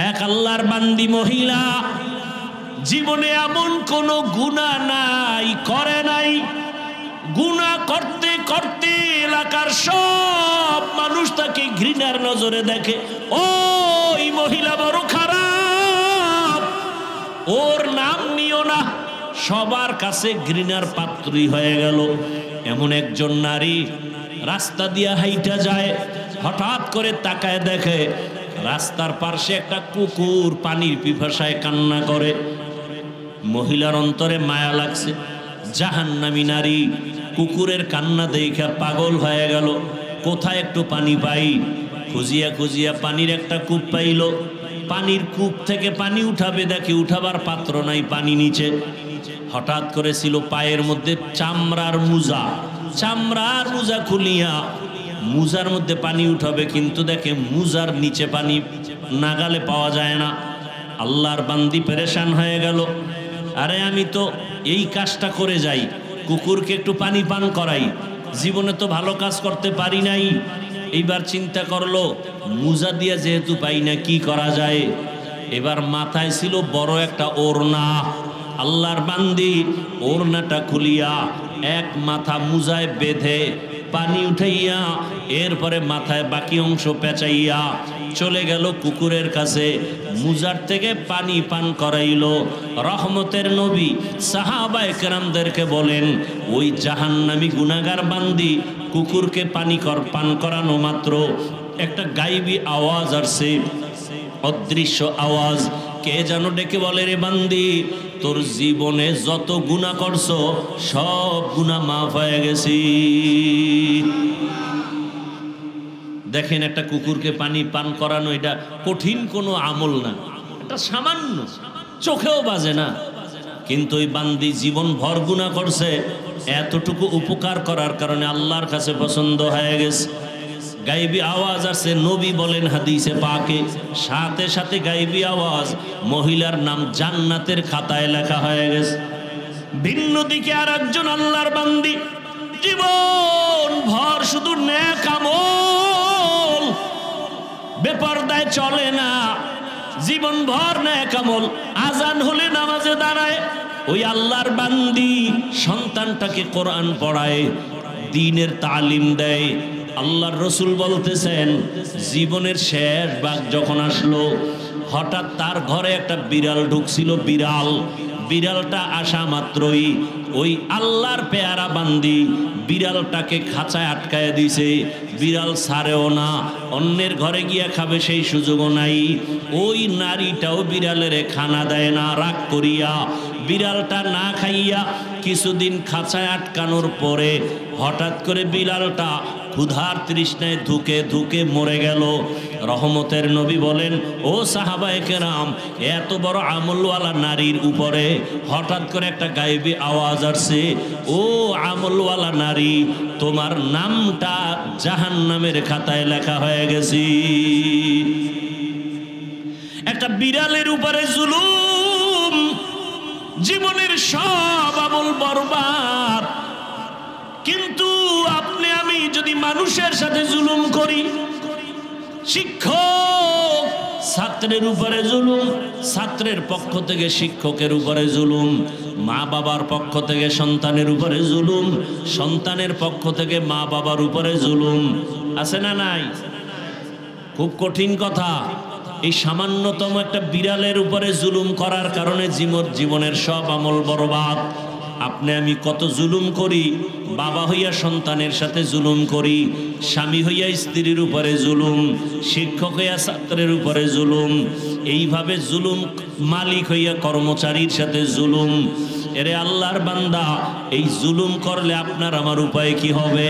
এক আল্লাহর বান্দি মহিলা, জীবনে এমন কোনো গুনাহ নাই, করে নাই। গুনাহ করতে করতে এলাকার সব মানুষ তাকে ঘৃণার নজরে দেখে। ওই মহিলা বড় খারাপ, ওর নাম নিও না। সবার কাছে ঘৃণার পাত্রী হয়ে গেল। এমন একজন নারী রাস্তা দিয়া হাইটা যায়, হঠাৎ করে তাকায় দেখে রাস্তার পাশে একটা কুকুর পানির পিপাসায় কান্না করে। মহিলার অন্তরে মায়া লাগছে। জাহান্নামী নারী কুকুরের কান্না দেখে পাগল হয়ে গেল। কোথায় একটু পানি পাই, খুঁজিয়া খুঁজিয়া পানির একটা কূপ পাইল। পানির কূপ থেকে পানি উঠাবে, দেখে উঠাবার পাত্র নাই, পানি নিচে। হঠাৎ করে ছিল পায়ের মধ্যে চামড়ার মোজা, চামড়ার মোজা খুলিয়া মোজার মধ্যে পানি উঠাবে, কিন্তু দেখে মোজার নিচে পানি নাগালে পাওয়া যায় না। আল্লাহর বান্দি পেরেশান হয়ে গেল। আরে আমি তো এই কাজটা করে যাই, কুকুরকে একটু পানি পান করাই, জীবনে তো ভালো কাজ করতে পারি নাই। এইবার চিন্তা করলো মোজা দিয়া যেহেতু পাই না, কি করা যায়। এবার মাথায় ছিল বড় একটা ওড়না। আল্লাহর বান্দি ওড়নাটা খুলিয়া এক মাথা মোজায় বেঁধে পানি উঠাইয়া এরপরে মাথায় বাকি অংশ পেঁচাইয়া চলে গেল কুকুরের কাছে, মুজার থেকে পানি পান করাইল। রহমতের নবী সাহাবায়ে কেরামদেরকে বলেন, ওই জাহান্নামী গুনাহগার বান্দি কুকুরকে পান করানো মাত্র একটা গায়েবী আওয়াজ আসছে, অদৃশ্য আওয়াজ। কে যেন ডেকে বলে, রে বান্দি, তোর জীবনে যত গুনাহ করছো সব গুনাহ মাফ হয়ে গেছে। দেখেন, একটা কুকুরকে পানি পান করানো এটা কঠিন কোনো আমল না, এটা সামান্য, চোখেও বাজে না। কিন্তু ওই বান্দি জীবন ভর গুনাহ করছে, এতটুকু উপকার করার কারণে আল্লাহর কাছে পছন্দ হয়ে গেছে। গায়েবী আওয়াজ আছে, নবী বলেন হাদিসে পাকে, সাথে সাথে গায়েবী আওয়াজ, মহিলার নাম জান্নাতের খাতায় লেখা হয়ে গেছে। ভিন্ন দিকে আর একজন আল্লাহর বান্দি জীবন ভর শুধু নেক আমল, বেপরদায় চলে না, জীবন ভর নেক আমল, আজান হলে নামাজে দাঁড়ায়। ওই আল্লাহর বান্দি সন্তানটাকে কোরআন পড়ায়, দ্বীনের তালিম দেয়। আল্লাহর রসুল বলতেছেন, জীবনের শেষ ভাগ যখন আসলো, হঠাৎ তার ঘরে একটা বিড়াল ঢুকছিল। বিড়ালটা আসা মাত্রই ওই আল্লাহর পেয়ারা বান্দি বিড়ালটাকে খাঁচায় আটকায় দিছে। বিড়াল ছাড়েও না, অন্যের ঘরে গিয়া খাবে সেই সুযোগও নাই। ওই নারীটাও বিড়ালের খানা দেয় না, রাগ করিয়া বিড়ালটা না খাইয়া কিছুদিন খাঁচায় আটকানোর পরে হঠাৎ করে বিড়ালটা ক্ষুধার তৃষ্ণায় ধুকে ধুকে মরে গেল। রহমতের নবী বলেন, ও সাহাবায়ে কেরাম, এত বড় আমলওয়ালা নারীর উপরে হঠাৎ করে একটা গায়েবী আওয়াজ আসছে, ও আমলওয়ালা নারী, তোমার নামটা জাহান্নামের খাতায় লেখা হয়ে গেছে। একটা বিড়ালের উপরে জুলুম, জীবনের সব আমল বরবাদ। কিন্তু আপনি আমি যদি মানুষের সাথে জুলুম করি, শিক্ষক ছাত্রের উপরে জুলুম, ছাত্রের পক্ষ থেকে শিক্ষকের উপরে জুলুম, মা বাবার পক্ষ থেকে সন্তানের উপরে জুলুম, সন্তানের পক্ষ থেকে মা বাবার উপরে জুলুম, আছে না নাই? খুব কঠিন কথা। এই সামান্যতম একটা বিড়ালের উপরে জুলুম করার কারণে জীবনের সব আমল বরবাদ। আপনি আমি কত জুলুম করি, বাবা হইয়া সন্তানের সাথে জুলুম করি, স্বামী হইয়া স্ত্রীর উপরে জুলুম, শিক্ষক হইয়া ছাত্রের উপরে জুলুম, এইভাবে জুলুম মালিক হইয়া কর্মচারীর সাথে জুলুম। এরে আল্লাহর বান্দা, এই জুলুম করলে আপনার আমার উপায় কি হবে?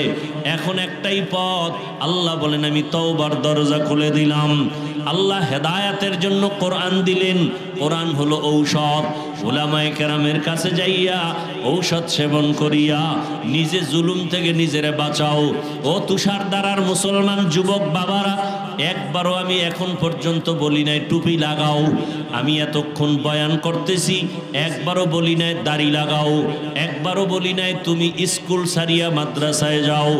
এখন একটাই পথ। আল্লাহ বলেন, আমি তওবার দরজা খুলে দিলাম। আল্লাহ হেদায়াতের জন্য কোরআন দিলেন। কোরআন হলো ঔষধ। উলামায়ে কেরামের কাছে যাইয়া ঔষধ সেবন করিয়া নিজে জুলুম থেকে নিজেরে বাঁচাও। ও তুষারধারার মুসলমান যুবক বাবারা, একবারও আমি এখন পর্যন্ত বলি নাই টুপি লাগাও, আমি এতক্ষণ বয়ান করতেছি একবারও বলি নাই দাড়ি লাগাও, একবারও বলি নাই তুমি স্কুল সারিয়া মাদ্রাসায় যাও,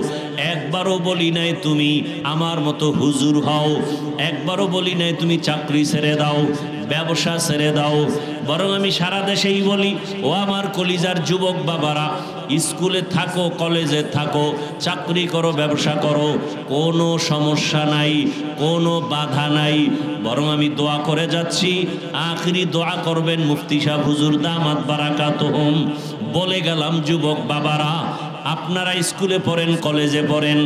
একবারও বলি নাই তুমি আমার মতো হুজুর হও, একবারও বলি নাই তুমি চাকরি ছেড়ে দাও, ব্যবসা ছেড়ে দাও। বরং আমি সারা দেশেই বলি, ও আমার কলিজার যুবক বাবারা, স্কুলে থাকো, কলেজে থাকো, চাকরি করো, ব্যবসা করো, কোনো সমস্যা নাই, কোনো বাধা নাই। বরং আমি দোয়া করে যাচ্ছি, আখিরি দোয়া করবেন মুফতি সাহেব হুজুর দামাত বারাকাতুহুম। বলে গেলাম যুবক বাবারা, আপনারা স্কুলে পড়েন, কলেজে পড়েন,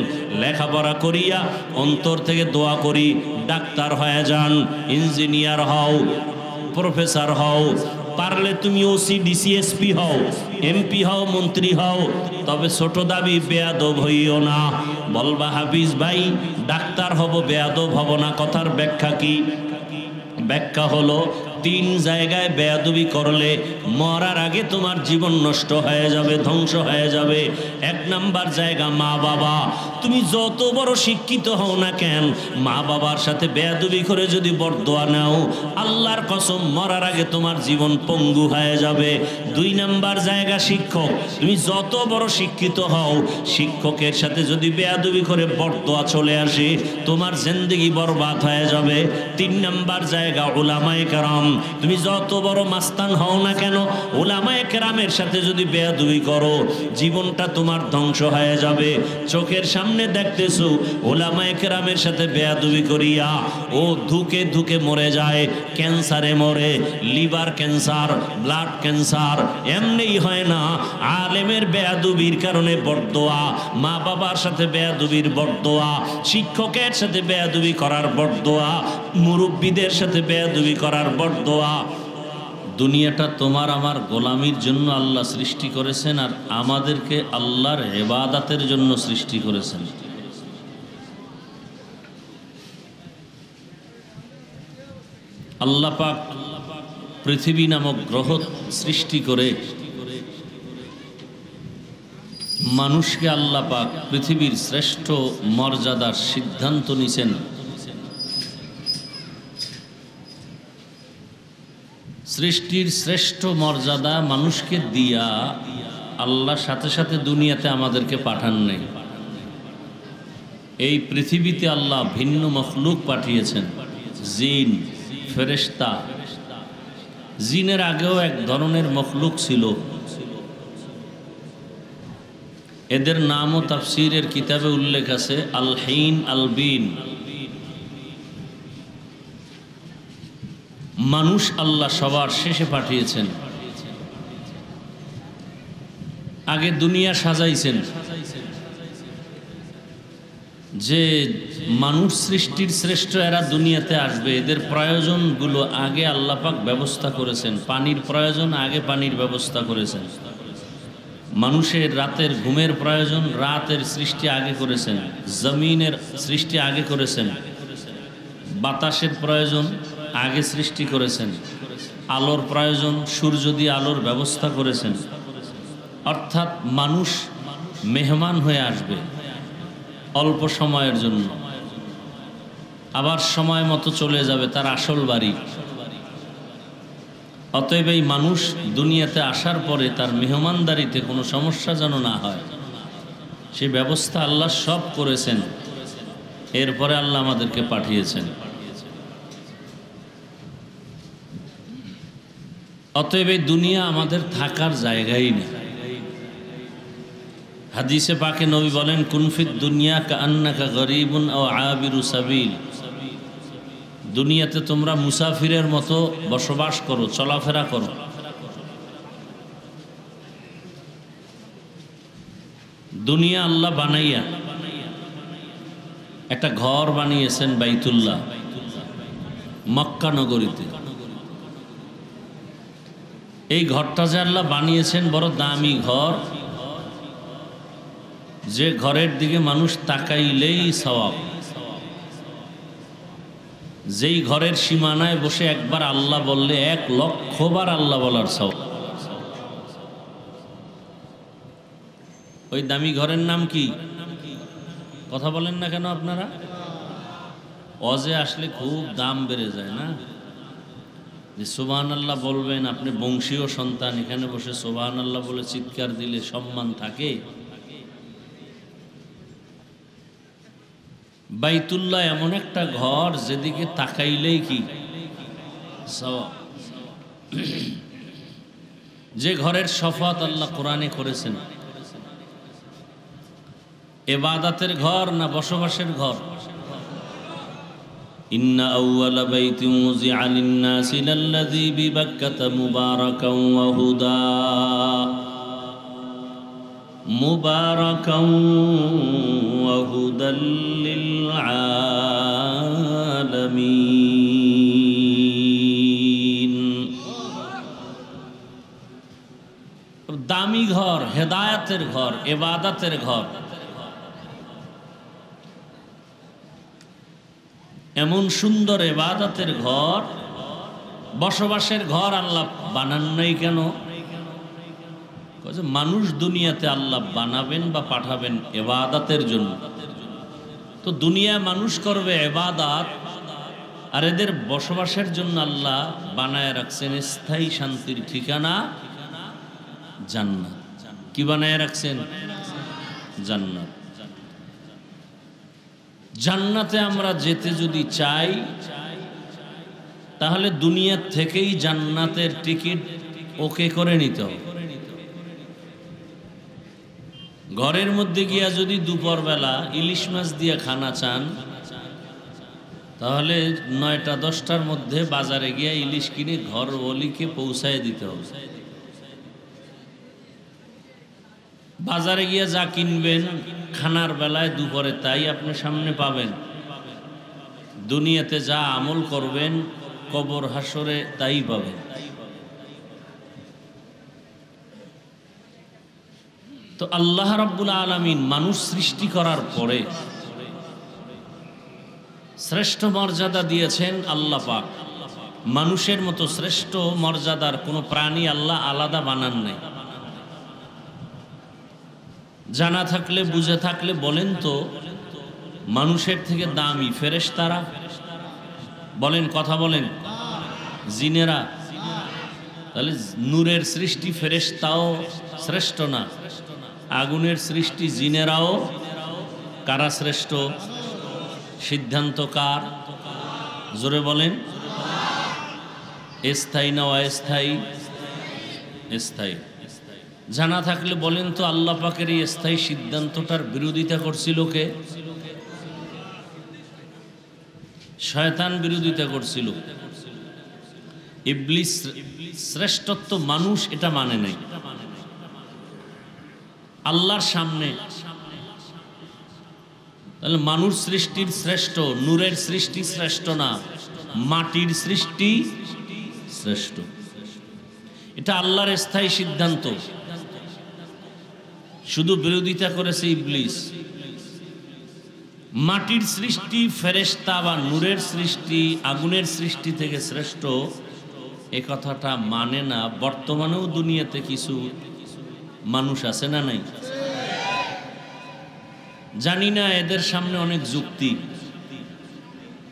লেখাপড়া করিয়া অন্তর থেকে দোয়া করি ডাক্তার হয়ে যান, ইঞ্জিনিয়ার হও, প্রফেসর হও, পারলে তুমি ওসি ডিসি এসপি হও, এমপি হও, মন্ত্রী হও, তবে ছোট দাবি বেয়াদব হইও না। বলবা হাফিজ ভাই ডাক্তার হব বেয়াদব হব না, কথার ব্যাখ্যা কি? ব্যাখ্যা হলো, 3 জায়গায় বেয়াদবি করলে মরার আগে তোমার জীবন নষ্ট হয়ে যাবে, ধ্বংস হয়ে যাবে। 1 নাম্বার জায়গা মা বাবা। তুমি যত বড় শিক্ষিত হও না কেন, মা বাবার সাথে বেয়াদবি করে যদি বরদোয়া নাও, আল্লাহর কসম মরার আগে তোমার জীবন পঙ্গু হয়ে যাবে। 2 নাম্বার জায়গা শিক্ষক। তুমি যত বড় শিক্ষিত হও, শিক্ষকের সাথে যদি বেয়াদবি করে বরদোয়া চলে আসে, তোমার জিন্দেগি বরবাদ হয়ে যাবে। 3 নাম্বার জায়গা উলামায়ে কেরাম। তুমি যত বড় মাস্তান হও না কেন, উলামায়ে কেরামের সাথে যদি বেয়াদবি করো, জীবনটা তোমার ধ্বংস হয়ে যাবে। চোখের সামনে দেখতেছো উলামায়ে কেরামের সাথে বেয়াদবি করিয়া ও ধুকে ধুকে মরে যায়, ক্যান্সারে মরে, লিভার ক্যান্সার, ব্লাড ক্যান্সার। এমনিই হয় না, আলেমের বেয়াদবির কারণে বরদোয়া, মা বাবার সাথে বেয়াদবির বরদোয়া, শিক্ষকের সাথে বেয়াদবি করার বরদোয়া, মুরব্বীদের সাথে বেয়াদবি করার বরদোয়া। দুনিয়াটা তোমার আমার গোলামির জন্য আল্লাহ সৃষ্টি করেছেন, আর আমাদেরকে আল্লাহর ইবাদতের জন্য সৃষ্টি করেছেন। আল্লাহ পাক পৃথিবী নামক গ্রহ সৃষ্টি করে মানুষকে আল্লাহ পাক পৃথিবীর শ্রেষ্ঠ মর্যাদার সিদ্ধান্ত নিছেন। সৃষ্টির শ্রেষ্ঠ মর্যাদা মানুষকে দিয়া আল্লাহ সাথে সাথে দুনিয়াতে আমাদেরকে পাঠান নাই। এই পৃথিবীতে আল্লাহ ভিন্ন মখলুক পাঠিয়েছেন, জিন, ফেরেশতা। জিনের আগেও এক ধরনের মখলুক ছিল, এদের নামও তাফসীরের কিতাবে উল্লেখ আছে, আল হিন, আল বিন। মানুষ আল্লাহ সবার শেষে পাঠিয়েছেন। আগে দুনিয়া সাজাইছেন যে মানুষ সৃষ্টির শ্রেষ্ঠ এরা দুনিয়াতে আসবে, এদের প্রয়োজনগুলো আগে আল্লাহ পাক ব্যবস্থা করেছেন। পানির প্রয়োজন, আগে পানির ব্যবস্থা করেছেন। মানুষের রাতের ঘুমের প্রয়োজন, রাতের সৃষ্টি আগে করেছেন। জমিনের সৃষ্টি আগে করেছেন। বাতাসের প্রয়োজন আগে সৃষ্টি করেছেন। আলোর প্রয়োজন, সূর্য দিয়ে আলোর ব্যবস্থা করেছেন। অর্থাৎ মানুষ মেহমান হয়ে আসবে অল্প সময়ের জন্য, আবার সময় মতো চলে যাবে তার আসল বাড়ি। অতএব এই মানুষ দুনিয়াতে আসার পরে তার মেহমানদারিতে কোনো সমস্যা যেন না হয়, সে ব্যবস্থা আল্লাহ সব করেছেন। এরপরে আল্লাহ আমাদেরকে পাঠিয়েছেন। অতএব এই দুনিয়া আমাদের থাকার জায়গাই নেই। হাদিসে পাকে নবী বলেন, কুনফিদ দুনিয়া কাআন্নাকা গরীবুন আও আবিরু সাবিল। দুনিয়াতে তোমরা মুসাফিরের মতো বসবাস করো, চলাফেরা করো। দুনিয়া আল্লাহ বানাইয়া একটা ঘর বানিয়েছেন বাইতুল্লাহ, মক্কা নগরীতে। এই ঘরটা যে আল্লাহ বানিয়েছেন বড় দামি ঘর, যে ঘরের দিকে মানুষ তাকাইলেই সওয়াব। যেই ঘরের সীমানায় বসে একবার আল্লাহ বললে 1,00,000 বার আল্লাহ বলার সওয়াব। ওই দামি ঘরের নাম কি? কথা বলেন না কেন আপনারা? অজে আসলে খুব দাম বেড়ে যায় না, যে সুবহানাল্লাহ বলবেন, আপনি বংশীয় সন্তান, এখানে বসে সুবহানাল্লাহ বলে চিৎকার দিলে সম্মান থাকে। বাইতুল্লাহ এমন একটা ঘর যেদিকে তাকাইলেই কি সওয়াব। যে ঘরের শফাত আল্লাহ কোরআনে করেছেন, ইবাদতের ঘর না বসবাসের ঘর? ইন্না আউওয়ালা বাইতিন উযিআ লিন-নাসি লাল্লাযী বিবাক্কাতা মুবারাকান ওয়া হুদা মুবারাকান ওয়া হুদাল লিল আলামিন। দামি ঘর, হেদায়েতের ঘর, ইবাদতের ঘর। এমন সুন্দর ইবাদতের ঘর, বসবাসের ঘর আল্লাহ বানান নাই কেন? মানুষ দুনিয়াতে আল্লাহ বানাবেন বা পাঠাবেন ইবাদতের জন্য। তো দুনিয়ায় মানুষ করবে ইবাদত, আর এদের বসবাসের জন্য আল্লাহ বানায় রাখছেন স্থায়ী শান্তির ঠিকানা জান্নাত। কি বানায় রাখছেন? জান্নাত। জান্নাতে আমরা যেতে যদি চাই, তাহলে দুনিয়া থেকেই জান্নাতের টিকিট ওকে করে নিতে হবে। ঘরের মধ্যে গিয়া যদি দুপুরবেলা ইলিশ মাছ দিয়ে খানা চান, তাহলে 9টা 10টার মধ্যে বাজারে গিয়া ইলিশ কিনে ঘর ওলিকে পৌঁছায় দিতে হবে। বাজারে গিয়া যা কিনবেন খানার বেলায় দুপুরে তাই আপনি সামনে পাবেন। দুনিয়াতে যা আমল করবেন কবর হাসরে তাই পাবেন। তো আল্লাহ রাব্বুল আলামিন মানুষ সৃষ্টি করার পরে শ্রেষ্ঠ মর্যাদা দিয়েছেন আল্লাহ পাক। মানুষের মতো শ্রেষ্ঠ মর্যাদার কোনো প্রাণী আল্লাহ আলাদা বানান নাই। জানা থাকলে বুঝে থাকলে বলেন তো, মানুষের থেকে দামি ফেরেশতারা? বলেন, কথা বলেন। জিনেরা? তাহলে নূরের সৃষ্টি ফেরেশতাও শ্রেষ্ঠ না? আগুনের সৃষ্টি জিনেরাও? কারা শ্রেষ্ঠ? সিদ্ধান্ত কার? জোরে বলেন। স্থায়ী না অস্থায়ী? স্থায়ী। জানা থাকলে বলেন তো, আল্লাহ পাকের এই স্থায়ী সিদ্ধান্তটার বিরোধিতা করছিল কে? শয়তান বিরোধিতা করছিল। ইবলিস শ্রেষ্ঠত্ব মানুষ এটা মানে নাই। আল্লাহর সামনে তাহলে মানুষ সৃষ্টির শ্রেষ্ঠ, নূরের সৃষ্টি শ্রেষ্ঠ না, মাটির সৃষ্টি শ্রেষ্ঠ। এটা আল্লাহর স্থায়ী সিদ্ধান্ত। শুধু বিরোধিতা করেছে ইবলিস। মাটির সৃষ্টি ফেরেশতা বা নূরের সৃষ্টি আগুনের সৃষ্টি থেকে শ্রেষ্ঠ, এ কথাটা মানে না। বর্তমানেও দুনিয়াতে কিছু মানুষ আছে না নাই? জানি না, এদের সামনে অনেক যুক্তি।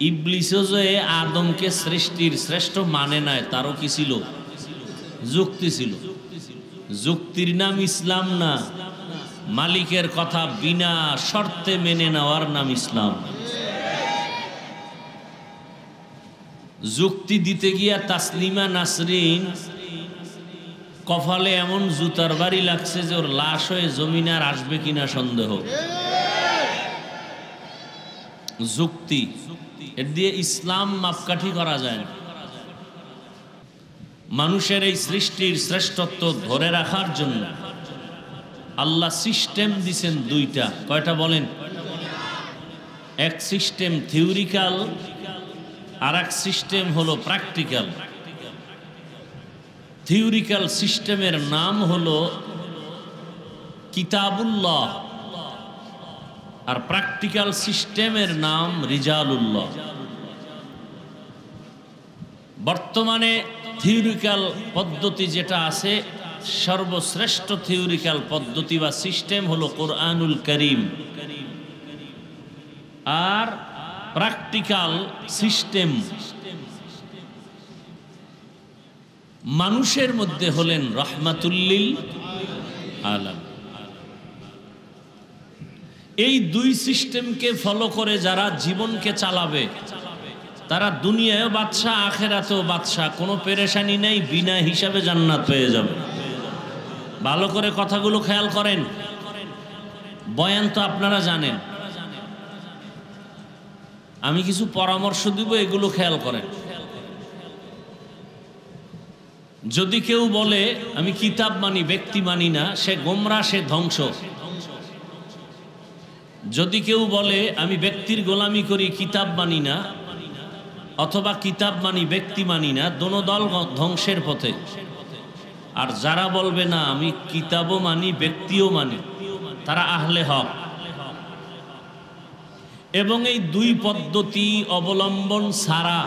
ইবলিসও যে আদমকে সৃষ্টির শ্রেষ্ঠ মানে নাই, তারও কি ছিল? যুক্তি ছিল। যুক্তির নাম ইসলাম না, মালিকের কথা বিনা শর্তে মেনে নেওয়ার নাম ইসলাম। যুক্তি দিতে গিয়া তাসলিমা নাসরিন কপালে এমন জুতার বাড়ি লাগছে যে ওর লাশ হয়ে জমিনে আর আসবে কিনা সন্দেহ। যুক্তি, এর দিয়ে ইসলাম মাপকাঠি করা যায় না। মানুষের এই সৃষ্টির শ্রেষ্ঠত্ব ধরে রাখার জন্য আল্লাহ সিস্টেম দিছেন দুইটা। কয়টা বলেন? এক সিস্টেম থিওরিক্যাল, আর এক সিস্টেম হলো প্র্যাকটিক্যাল। থিওরিক্যাল সিস্টেমের নাম হলো কিতাবুল্লাহ, আর প্র্যাকটিক্যাল সিস্টেমের নাম রিজালুল্লাহ। বর্তমানে থিওরিক্যাল পদ্ধতি যেটা আছে, সর্বশ্রেষ্ঠ থিওরিক্যাল পদ্ধতি বা সিস্টেম হলো কোরআনুল কারীম। আর প্র্যাকটিক্যাল সিস্টেম মানুষের মধ্যে হলেন রহমাতুল্লিল আলামিন। এই দুই সিস্টেমকে ফলো করে যারা জীবনকে চালাবে তারা দুনিয়ায়ও বাদশাহ, আখেরাতেও বাদশাহ, কোনো পেরেশানি নেই, বিনা হিসাবে জান্নাত পেয়ে যাবে। ভালো করে কথাগুলো খেয়াল করেন। বয়ান তো আপনারা জানেন, আমি কিছু পরামর্শ দিব, এগুলো খেয়াল করেন। যদি কেউ বলে আমি কিতাব মানি, ব্যক্তি মানি না, সে গোমরা, সে ধ্বংস। যদি কেউ বলে আমি ব্যক্তির গোলামি করি, কিতাব মানি না, অথবা কিতাব মানি ব্যক্তি মানি না, দোনো দল ধ্বংসের পথে। আর যারা বলবে না আমি কিতাবও মানি ব্যক্তিও মানি, তারা আহলে হক। এবং এই দুই পদ্ধতি অবলম্বন ছাড়া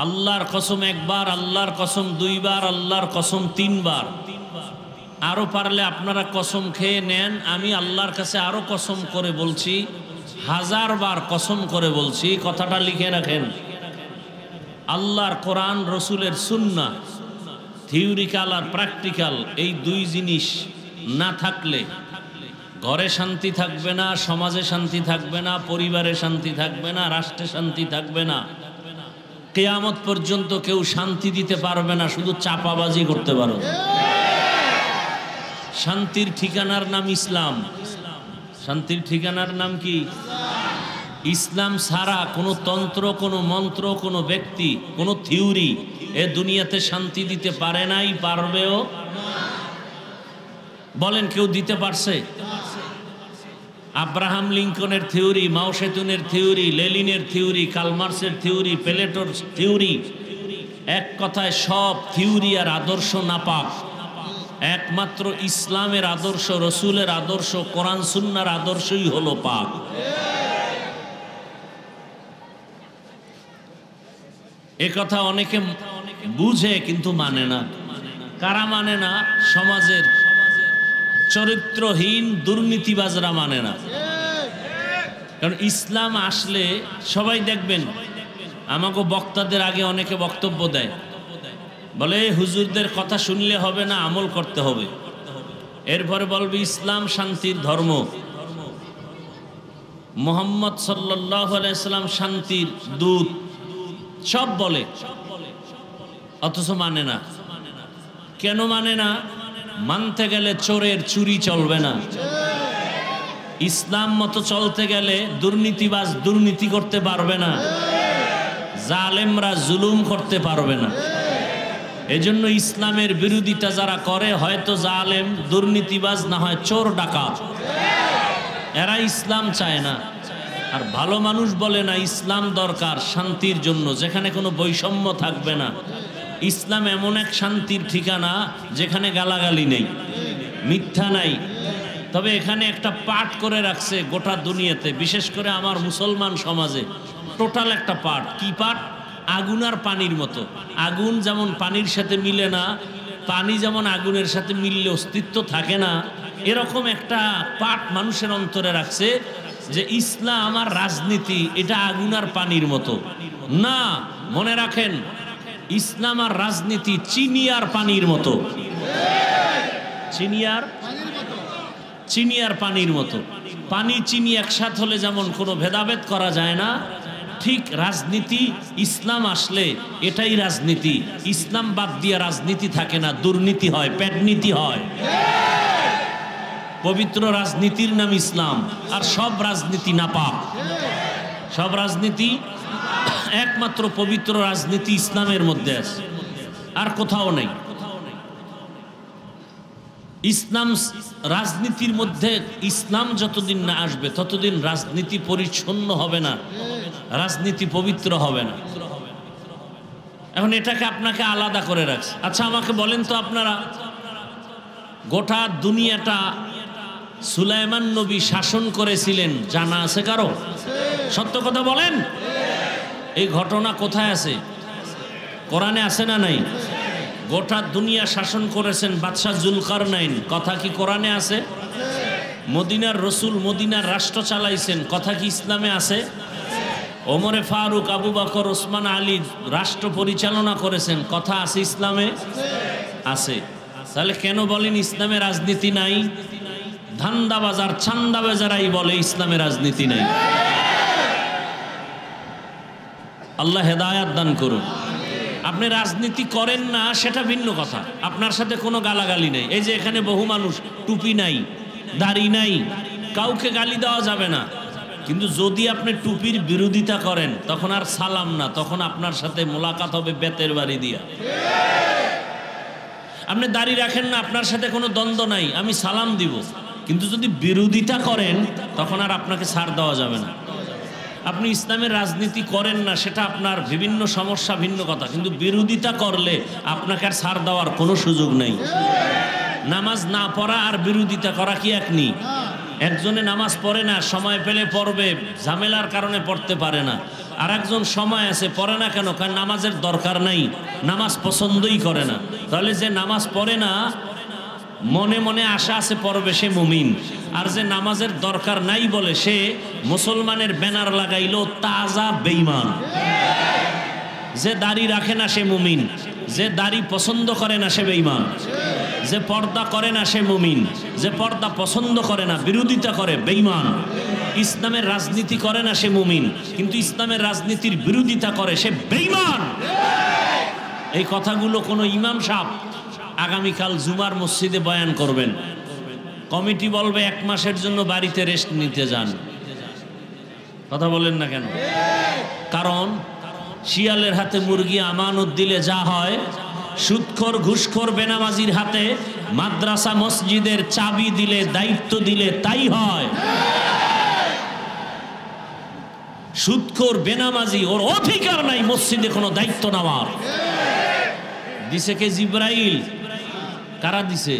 আল্লাহর কসম একবার, আল্লাহর কসম দুইবার, আল্লাহর কসম তিনবার, আরো পারলে আপনারা কসম খেয়ে নেন, আমি আল্লাহর কাছে আরো কসম করে বলছি, 1000 বার কসম করে বলছি, কথাটা লিখে রাখেন। আল্লাহর কোরআন, রসুলের সুন্নাহ, থিওরিক্যাল আর প্র্যাকটিক্যাল, এই দুই জিনিস না থাকলে ঘরে শান্তি থাকবে না, সমাজে শান্তি থাকবে না, পরিবারে শান্তি থাকবে না, রাষ্ট্রে শান্তি থাকবে না। কিয়ামত পর্যন্ত কেউ শান্তি দিতে পারবে না, শুধু চাপাবাজি করতে পারবে। শান্তির ঠিকানার নাম ইসলাম। শান্তির ঠিকানার নাম কি? ইসলাম ছাড়া কোনো তন্ত্র, কোনো মন্ত্র, কোনো ব্যক্তি, কোনো থিওরি এ দুনিয়াতে শান্তি দিতে পারে নাই, পারবেও। বলেন কেউ দিতে পারছে? আব্রাহাম লিঙ্কনের থিওরি, মাও সেতুনের থিওরি, লেনিনের থিওরি, কালমার্সের থিওরি, প্লেটোর থিওরি, এক কথায় সব থিওরি আর আদর্শ নাপাক। একমাত্র ইসলামের আদর্শ, রসুলের আদর্শ, কোরআন সুন্নাহর আদর্শই হলো পাক। এ কথা অনেকে বুঝে কিন্তু মানে না। কারা মানে না? সমাজের চরিত্রহীন দুর্নীতিবাজরা মানে না। কারণ ইসলাম আসলে সবাই দেখবেন, আমাকে বক্তাদের আগে অনেকে বক্তব্য দেয়, বলে হুজুরদের কথা শুনলে হবে না, আমল করতে হবে। এরপরে বলবে ইসলাম শান্তির ধর্ম, মুহাম্মদ সাল্লাল্লাহু আলাইহি সাল্লাম শান্তির দূত, সব বলে, অথচ মানে না। কেন মানে না? মানতে গেলে চোরের চুরি চলবে না, ইসলাম মতো চলতে গেলে দুর্নীতিবাজ দুর্নীতি করতে পারবে না, জালেমরা জুলুম করতে পারবে না। এজন্য ইসলামের বিরোধিতা যারা করে, হয়তো জালেম, দুর্নীতিবাজ, না হয় চোর ডাকাত, এরা ইসলাম চায় না। আর ভালো মানুষ বলে না ইসলাম দরকার শান্তির জন্য, যেখানে কোনো বৈষম্য থাকবে না। ইসলাম এমন এক শান্তির ঠিকানা যেখানে গালাগালি নেই, মিথ্যা নাই। তবে এখানে একটা পাঠ করে রাখছে গোটা দুনিয়াতে, বিশেষ করে আমার মুসলমান সমাজে টোটাল একটা পাঠ। কি পাঠ? আগুন আর পানির মতো। আগুন যেমন পানির সাথে মিলে না, পানি যেমন আগুনের সাথে মিললে অস্তিত্ব থাকে না, এরকম একটা পাঠ মানুষের অন্তরে রাখছে যে ইসলাম আর রাজনীতি এটা আগুন আর পানির মতো না। মনে রাখেন, ইসলাম আর রাজনীতি চিনি আর পানির মতো। চিনি আর পানির মতো। পানি চিনি একসাথ হলে যেমন কোনো ভেদাভেদ করা যায় না, ঠিক রাজনীতি ইসলাম আসলে এটাই রাজনীতি। ইসলাম বাদ দিয়ে রাজনীতি থাকে না, দুর্নীতি হয়, পেটনীতি হয়। পবিত্র রাজনীতির নাম ইসলাম, আর সব রাজনীতি নাপাক। সব রাজনীতি, একমাত্র পবিত্র রাজনীতি ইসলামের মধ্যে আছে, আর কোথাও নেই। ইসলাম রাজনীতির মধ্যে, ইসলাম যতদিন না আসবে ততদিন রাজনীতি পরিচ্ছন্ন হবে না, রাজনীতি পবিত্র হবে না। এখন এটাকে আপনাকে আলাদা করে রাখছে। আচ্ছা আমাকে বলেন তো, আপনারা গোটা দুনিয়াটা সুলাইমান নবী শাসন করেছিলেন, জানা আছে কারো? সত্য কথা বলেন, এই ঘটনা কোথায় আছে? কোরআনে আছে না নাই? গোটা দুনিয়া শাসন করেছেন বাদশাহ জুলকারনাইন, কথা কি কোরআনে আছে? মদিনার রসুল মদিনার রাষ্ট্র চালাইছেন, কথা কি ইসলামে আছে? ওমরে ফারুক, আবু বকর, ওসমান, আলী রাষ্ট্র পরিচালনা করেছেন, কথা আছে ইসলামে? আছে। তাহলে কেন বলেন ইসলামে রাজনীতি নাই? ধান্দাবাজার ছান্দাবাজারাই বলে ইসলামে রাজনীতি নাই। আল্লাহ হেদায়াত দান করুন। আপনি রাজনীতি করেন না সেটা ভিন্ন কথা, আপনার সাথে কোনো গালাগালি নেই। এই যে এখানে বহু মানুষ টুপি নাই, দাড়ি নাই, কাউকে গালি দেওয়া যাবে না। কিন্তু যদি আপনি টুপির বিরোধিতা করেন তখন আর সালাম না, তখন আপনার সাথে মোলাকাত হবে বেতের বাড়ি দিয়া। আপনি দাড়ি রাখেন না, আপনার সাথে কোনো দ্বন্দ্ব নাই, আমি সালাম দিব। কিন্তু যদি বিরোধিতা করেন তখন আর আপনাকে ছাড় দেওয়া যাবে না। আপনি ইসলামের রাজনীতি করেন না সেটা আপনার বিভিন্ন সমস্যা, ভিন্ন কথা, কিন্তু বিরোধিতা করলে আপনাকে আর ছাড় দেওয়ার কোনো সুযোগ নেই। নামাজ না পড়া আর বিরোধিতা করা কি এক নেই? একজনে নামাজ পড়ে না, সময় পেলে পড়বে, ঝামেলার কারণে পড়তে পারে না। আর একজন সময় আছে, পড়ে না কেন? কারণ নামাজের দরকার নাই, নামাজ পছন্দই করে না। তাহলে যে নামাজ পড়ে না, মনে মনে আশা আছে পড়বে, সে মুমিন। আর যে নামাজের দরকার নাই বলে সে মুসলমানের ব্যানার লাগাইলো তাজা বেঈমান। যে দাড়ি রাখে না সে মুমিন, যে দাড়ি পছন্দ করে না সে বেঈমান, যে পর্দা করে না সে মুমিন, যে পর্দা পছন্দ করে না, বিরোধিতা করে, বেঈমান। ইসলামের রাজনীতি করে না সে মুমিন, কিন্তু ইসলামের রাজনীতির বিরোধিতা করে সে বেঈমান। এই কথাগুলো কোনো ইমাম সাহেব আগামীকাল জুমার মসজিদে বয়ান করবেন, কমিটি বলবে 1 মাসের জন্য বাড়িতে রেস্ট নিতে যান। কথা বলেন না কেন? কারণ শিয়ালের হাতে মুরগি আমানত দিলে যা হয়, সুদখোর, ঘুষখোর, বেনামাজির হাতে মাদ্রাসা মসজিদের চাবি দিলে, দায়িত্ব দিলে তাই হয়। সুদখোর, বেনামাজি, ওর অধিকার নাই মসজিদে কোনো দায়িত্ব নেওয়ার। দিছে কে? জিব্রাইল। কারা দিছে?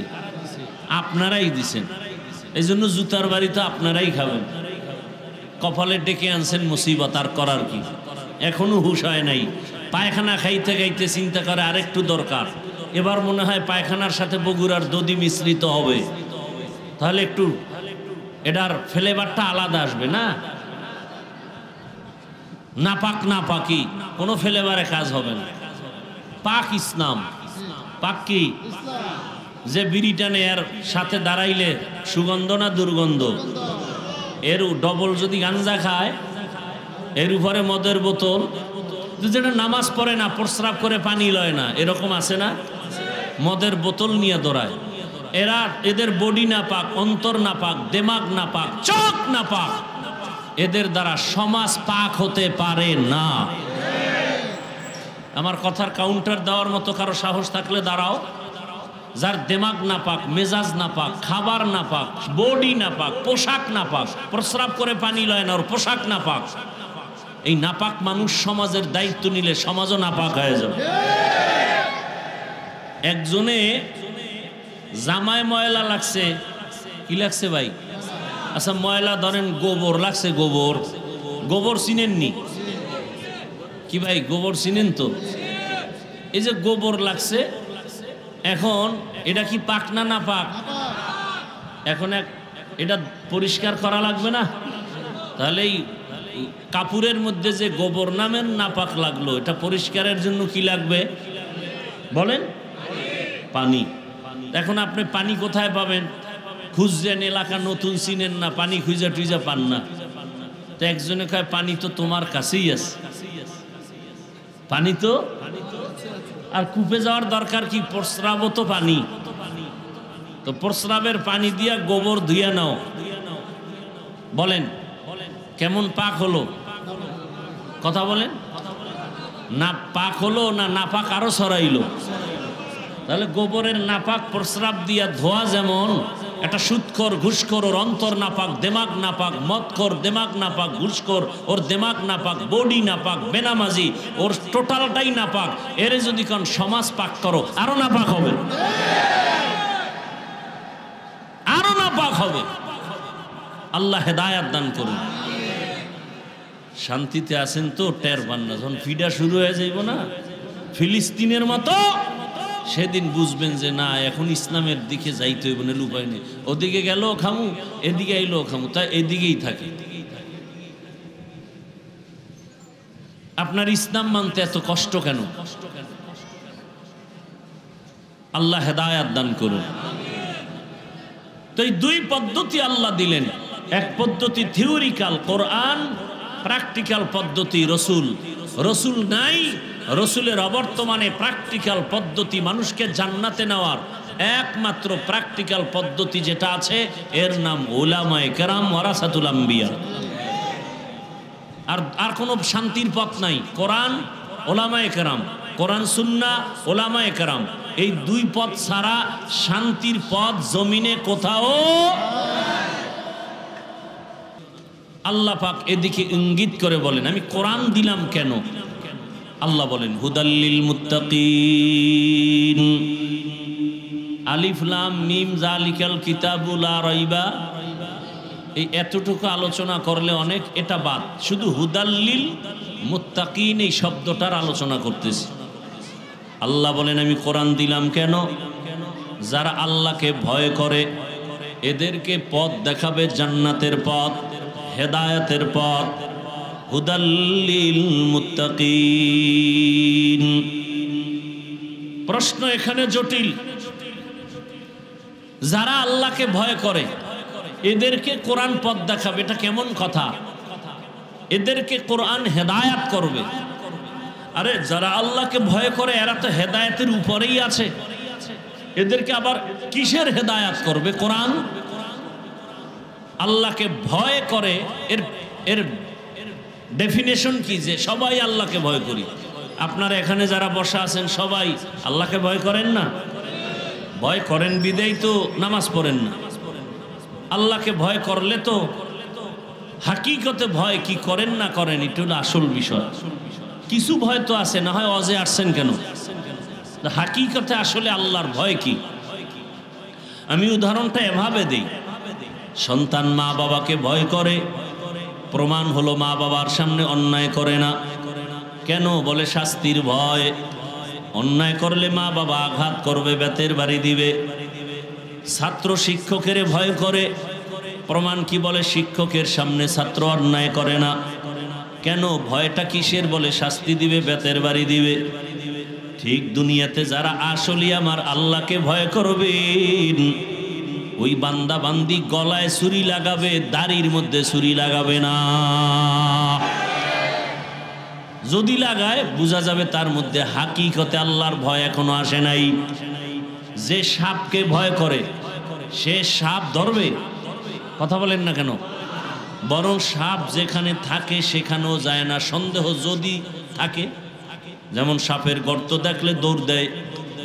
আপনারাই দিছেন। এই জন্য জুতার বাড়ি তো আপনারাই খাবেন। কপালে ডেকে আনছেন মুসিবত, আর করার কি? এখনো হুশ হয় নাই। পায়খানা খাইতে খাইতে চিন্তা করে আরেকটু দরকার। এবার মনে হয় পায়খানার সাথে বগুড়ার দধি মিশ্রিত হবে, তাহলে একটু এটার ফ্লেভারটা আলাদা আসবে না? নাপাক নাপাকি কোনো ফ্লেভারে কাজ হবে না। পাক ইসলাম। পাক কি? যে বিড়িটানে এর সাথে দাঁড়াইলে সুগন্ধ না দুর্গন্ধ? এর ডবল যদি গাঞ্জা খায়, এর উপরে মদের বোতল, যেটা নামাজ পড়ে না, প্রস্রাব করে পানি লয় না, এরকম আছে না? মদের বোতল নিয়ে দৌড়ায়। এরা, এদের বডি না পাক, অন্তর না পাক, দেমাগ না পাক, চোখ না পাক, এদের দ্বারা সমাজ পাক হতে পারে না। আমার কথার কাউন্টার দেওয়ার মতো কারো সাহস থাকলে দাঁড়াও। যার দেমাগ না পাক, মেজাজ না পাক, খাবার না পাক, বডি না পাক, পোশাক না পাক, প্রস্রাব করে পানি লয় না, ওর পোশাক না পাক, এই নাপাক মানুষ সমাজের দায়িত্ব নিলে সমাজও নাপাক হয়ে যাবে। একজনে জামায় ময়লা লাগছে, কি লাগছে ভাই? আচ্ছা ময়লা ধরেন গোবর লাগছে, গোবর, গোবর চিনেননি কি ভাই? গোবর চিনেন তো? এই যে গোবর লাগছে, এখন এটা কি পাক না না পাক? এখন এটা পরিষ্কার করা লাগবে না? তাহলে এই কাপড়ের মধ্যে যে গোবর নামের নাপাক লাগলো, এটা পরিষ্কারের জন্য কি লাগবে বলেন? পানি। এখন আপনি পানি কোথায় পাবেন? খুঁজছেন, এলাকা নতুন, চিনেন না, পানি খুঁজে টুইজা পান না। তো একজনে কয় পানি তো তোমার কাছেই আছে। পানি তো, আর কূপে যাওয়ার দরকার কি? প্রস্রাবও তো পানি। তো প্রস্রাবের পানি দিয়া গোবর ধুইয়া নাও, বলেন কেমন পাক হলো? কথা বলেন। না পাক হলো না নাপাক আরো ছড়াইলো? তাহলে গোবরের নাপাক প্রস্রাব দিয়া ধোয়া যেমন, একটা সুদখোর, ঘুষখোর, ওর অন্তর নাপাক, দেমাগ নাপাক, মদখোর, দেমাগ নাপাক, ঘুষখোর, ওর দেমাগ নাপাক, বডি নাপাক, বেনামাজি, ওর টোটালটাই নাপাক। এর যদি কোন সমাজ পাক করো, আরো নাপাক হবে, আরো নাপাক হবে। আল্লাহ হেদায়াত দান করুন। শান্তিতে আছেন তো? টের পান না। যখন ফিডা শুরু হয়ে যাইব না ফিলিস্তিনের মতো, সেদিন বুঝবেন যে না, এখন ইসলামের দিকে যাইতে হইব না, উপায় নেই। ওদিকে গেলেও খামু, এদিকে আইলেও খামু, তাই এদিকেই থাকে। আপনার ইসলাম মানতে এত কষ্ট কেন? আল্লাহ হেদায়াত দান করুন। তো এই দুই পদ্ধতি আল্লাহ দিলেন, এক পদ্ধতি থিওরিক্যাল কোরআন, প্র্যাকটিক্যাল পদ্ধতি রসুল। রসুল নাই, রসুলের অবর্তমানে প্র্যাকটিক্যাল পদ্ধতি মানুষকে জান্নাতে নেওয়ার একমাত্র প্র্যাকটিক্যাল পদ্ধতি যেটা আছে এর নাম উলামায়ে কেরাম ওয়ারাসাতুল আম্বিয়া। আর কোনো শান্তির পথ নাই। কোরআন, উলামায়ে কেরাম, কোরআন সুন্নাহ, উলামায়ে কেরাম, এই দুই পথ ছাড়া শান্তির পথ জমিনে কোথাও। আল্লাহ পাক এদিকে ইঙ্গিত করে বলেন আমি কোরআন দিলাম কেন? আল্লাহ বলেন হুদাল্লিল মুত্তাকিন, আলিফ লাম মিম যালিকাল কিতাবু লা রাইবা। এই এতটুকু আলোচনা করলে অনেক, এটা বাদ, শুধু হুদাল্লিল মুত্তাকিন এই শব্দটার আলোচনা করতেছি। আল্লাহ বলেন আমি কোরআন দিলাম কেন? যারা আল্লাহকে ভয় করে এদেরকে পথ দেখাবে জান্নাতের পথ, হেদায়েতের পথ। হুদাল্লিল মুত্তাকিন। প্রশ্ন এখানে জটিল। যারা আল্লাহকে ভয় করে এদেরকে কোরআন পথ দেখাবে, এটা কেমন কথা? এদেরকে কোরআন হেদায়েত করবে। আরে যারা আল্লাহকে ভয় করে এরা তো হেদায়েতের উপরেই আছে, এদেরকে আবার কিসের হেদায়েত করবে? কোরআন। আল্লাহকে ভয় করে এর ডেফিনেশন কি? যে সবাই আল্লাহকে ভয় করি। আপনারা এখানে যারা বসা আছেন সবাই আল্লাহকে ভয় করেন না? ভয় করেন বিদেই তো নামাজ পড়েন না। আল্লাহকে ভয় করলে তো হাকিকতে ভয় কি করেন না করেন এটা হলো আসল বিষয়। কিছু ভয় তো আছে, না হয় অজে আসছেন কেন? হাকিকতে আসলে আল্লাহর ভয় কি? আমি উদাহরণটা এভাবে দেই। সন্তান মা বাবাকে ভয় করে, প্রমাণ হলো মা বাবার সামনে অন্যায় করে না। কেন? বলে শাস্তির ভয়। অন্যায় করলে মা বাবা আঘাত করবে, বেতের বাড়ি দিবে। ছাত্র শিক্ষকের ভয় করে, প্রমাণ কি? বলে শিক্ষকের সামনে ছাত্র অন্যায় করে না। কেন? ভয়টা কিসের? বলে শাস্তি দিবে, বেতের বাড়ি দিবে। ঠিক দুনিয়াতে যারা আসলে আমার আল্লাহকে ভয় করবেন ওই বান্দা বান্দি গলায় ছুরি লাগাবে, দাড়ির মধ্যে ছুরি লাগাবে না। যদি লাগায় বোঝা যাবে তার মধ্যে হাকিকতে আল্লাহর ভয় এখনো আসে নাই। যে সাপকে ভয় করে সে সাপ ধরবে? কথা বলেন না কেন? বরং সাপ যেখানে থাকে সেখানেও যায় না, সন্দেহ যদি থাকে। যেমন সাপের গর্ত দেখলে দৌড় দেয়।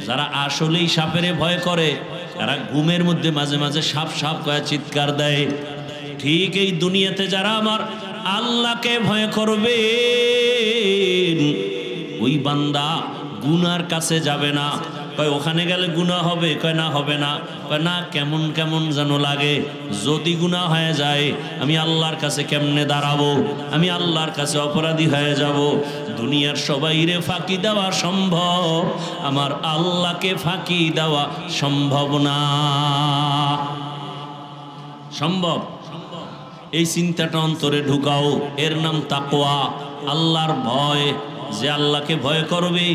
যারা আসলেই সাপের ভয় করে তারা ঘুমের মধ্যে মাঝে মাঝে সাপ সাপ করে চিৎকার দেয়। ঠিক এই দুনিয়াতে যারা আমার আল্লাহকে ভয় করবে ওই বান্দা গুনার কাছে যাবে না। কয় ওখানে গেলে গুনাহ হবে? কয় না, হবে না। কয় না, কেমন কেমন যেন লাগে। যদি গুনাহ হয়ে যায় আমি আল্লাহর কাছে কেমনে দাঁড়াবো? আমি আল্লাহর কাছে অপরাধী হয়ে যাব। দুনিয়ার সবাইরে ফাঁকি দেওয়া সম্ভব, আমার আল্লাহকে ফাঁকি দেওয়া সম্ভব না। সম্ভব? এই চিন্তাটা অন্তরে ঢুকাও। এর নাম তাকওয়া, আল্লাহর ভয়। যে আল্লাহকে ভয় করবে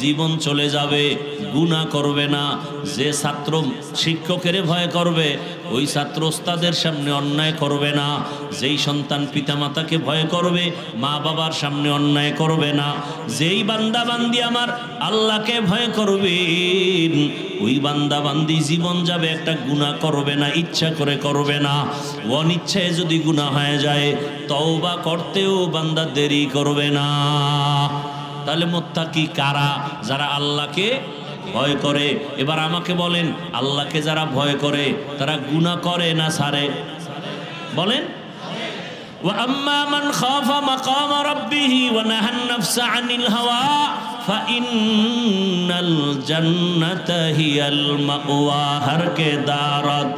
জীবন চলে যাবে, গুনাহ করবে না। যে ছাত্র শিক্ষকের ভয় করবে ওই ছাত্র ওস্তাদের সামনে অন্যায় করবে না। যেই সন্তান পিতামাতাকে ভয় করবে মা বাবার সামনে অন্যায় করবে না। যেই বান্দা বান্দি আমার আল্লাহকে ভয় করবে ওই বান্দা বান্দি জীবন যাবে একটা গুনাহ করবে না, ইচ্ছা করে করবে না। অনিচ্ছায় যদি গুনাহ হয়ে যায় তওবা করতেও বান্দা দেরি করবে না। তাহলে মুত্তাকি কারা? যারা আল্লাহকে ভয় করে। এবার আমাকে বলেন, আল্লাহকে যারা ভয় করে তারা গুনাহ করে না ছাড়ে? বলেন। ওয়া আম্মা মান খাফা মাকাম রাব্বিহি ওয়া নাহান নাফসা আনিল হাওয়া ফাইন্নাল জান্নাতা হিয়াল মাওয়া। হর কে দারত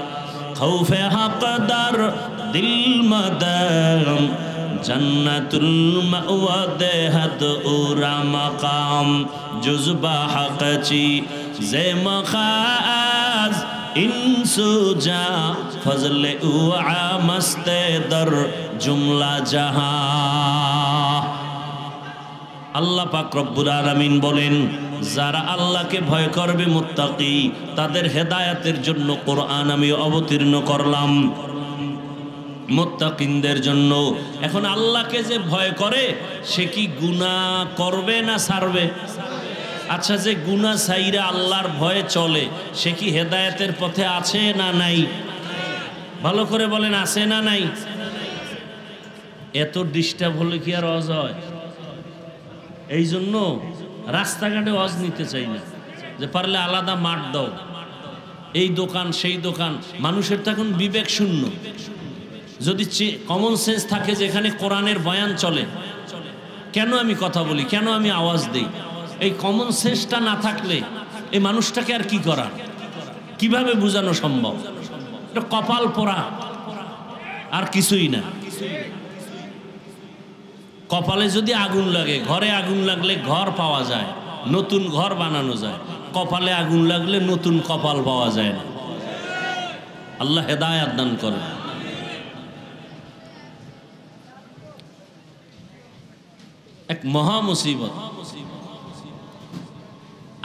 খৌফে হকদার দিল মদম জন্নতুল মাওয়া দেহত উরা মাকাম জুজবা হকচি জে মখাজ ইনসুজা ফজলে উআ মস্তে দর জুমলা জাহাঁ। আল্লাহ পাক রব্বুল আলামিন বলেন, যারা আল্লাহকে ভয় করবে মুত্তাকি, তাদের হেদায়েতের জন্য কোরআন আমি অবতীর্ণ করলাম মুত্তাকিনদের জন্য। এখন আল্লাহকে যে ভয় করে সে কি গুনাহ করবে না ছাড়বে? আচ্ছা, যে গুনাহ ছাইরা আল্লাহর ভয়ে চলে সে কি হেদায়েতের পথে আছে না নাই? ভালো করে বলেন, আছে না নাই? এত ডিস্টার্ব হলে কি আর ওয়াজ হয়? এই জন্য রাস্তাঘাটে ওয়াজ নিতে চাই না, যে পারলে আলাদা মাঠ দাও, এই দোকান সেই দোকান। মানুষের তো এখন বিবেক শূন্য। যদি কমন সেন্স থাকে যেখানে কোরআনের বয়ান চলে, কেন আমি কথা বলি, কেন আমি আওয়াজ দিই? এই কমন সেন্সটা না থাকলে এই মানুষটাকে আর কি করা, কিভাবে বোঝানো সম্ভব? এটা কপাল পোড়া, আর কিছুই না। কপালে যদি আগুন লাগে, ঘরে আগুন লাগলে ঘর পাওয়া যায়, নতুন ঘর বানানো যায়। কপালে আগুন লাগলে নতুন কপাল পাওয়া যায় না। আল্লাহ হেদায়েত দান করে। এক মহা মুসিবত।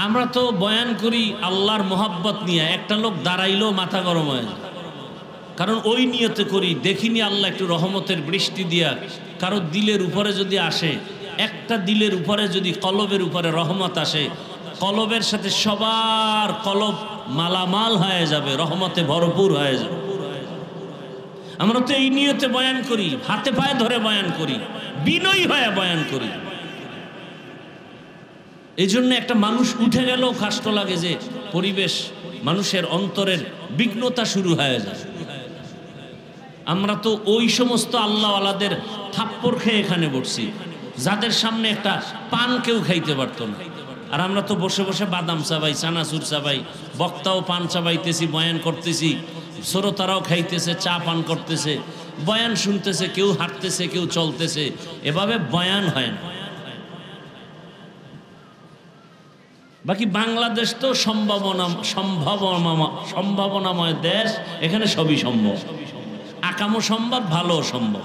আমরা তো বয়ান করি আল্লাহর মোহাব্বত নিয়ে, একটা লোক দাঁড়াইলেও মাথা গরম হয়ে যায়, কারণ ওই নিয়তে করি। দেখিনি আল্লাহ একটু রহমতের বৃষ্টি দিয়া কারো দিলের উপরে যদি আসে, একটা দিলের উপরে যদি কলবের উপরে রহমত আসে, কলবের সাথে সবার কলব মালামাল হয়ে যাবে, রহমতে ভরপুর হয়ে যাবে। আমরা তো এই নিয়তে বয়ান করি, হাতে পায়ে ধরে বয়ান করি, বিনয়ী হয়ে বয়ান করি। এই জন্য একটা মানুষ উঠে গেলেও কষ্ট লাগে, যে পরিবেশ মানুষের অন্তরের বিঘ্নতা শুরু হয়ে যায়। আমরা তো ওই সমস্ত আল্লাহওয়ালাদের থাপ্পড় খেয়ে এখানে বসছি, যাদের সামনে একটা পান কেউ খাইতে পারত না। আর আমরা তো বসে বসে বাদাম চাবাই, চানাচুর চাবাই, বক্তাও পান চাবাইতেছি, বয়ান করতেছি, শ্রোতারাও খাইতেছে, চা পান করতেছে, বয়ান শুনতেছে, কেউ হাঁটতেছে, কেউ চলতেছে। এভাবে বয়ান হয় না। বাকি বাংলাদেশ তো সম্ভাবনাময় দেশ, এখানে সবই সম্ভব। আকামও সম্ভব, ভালো সম্ভব।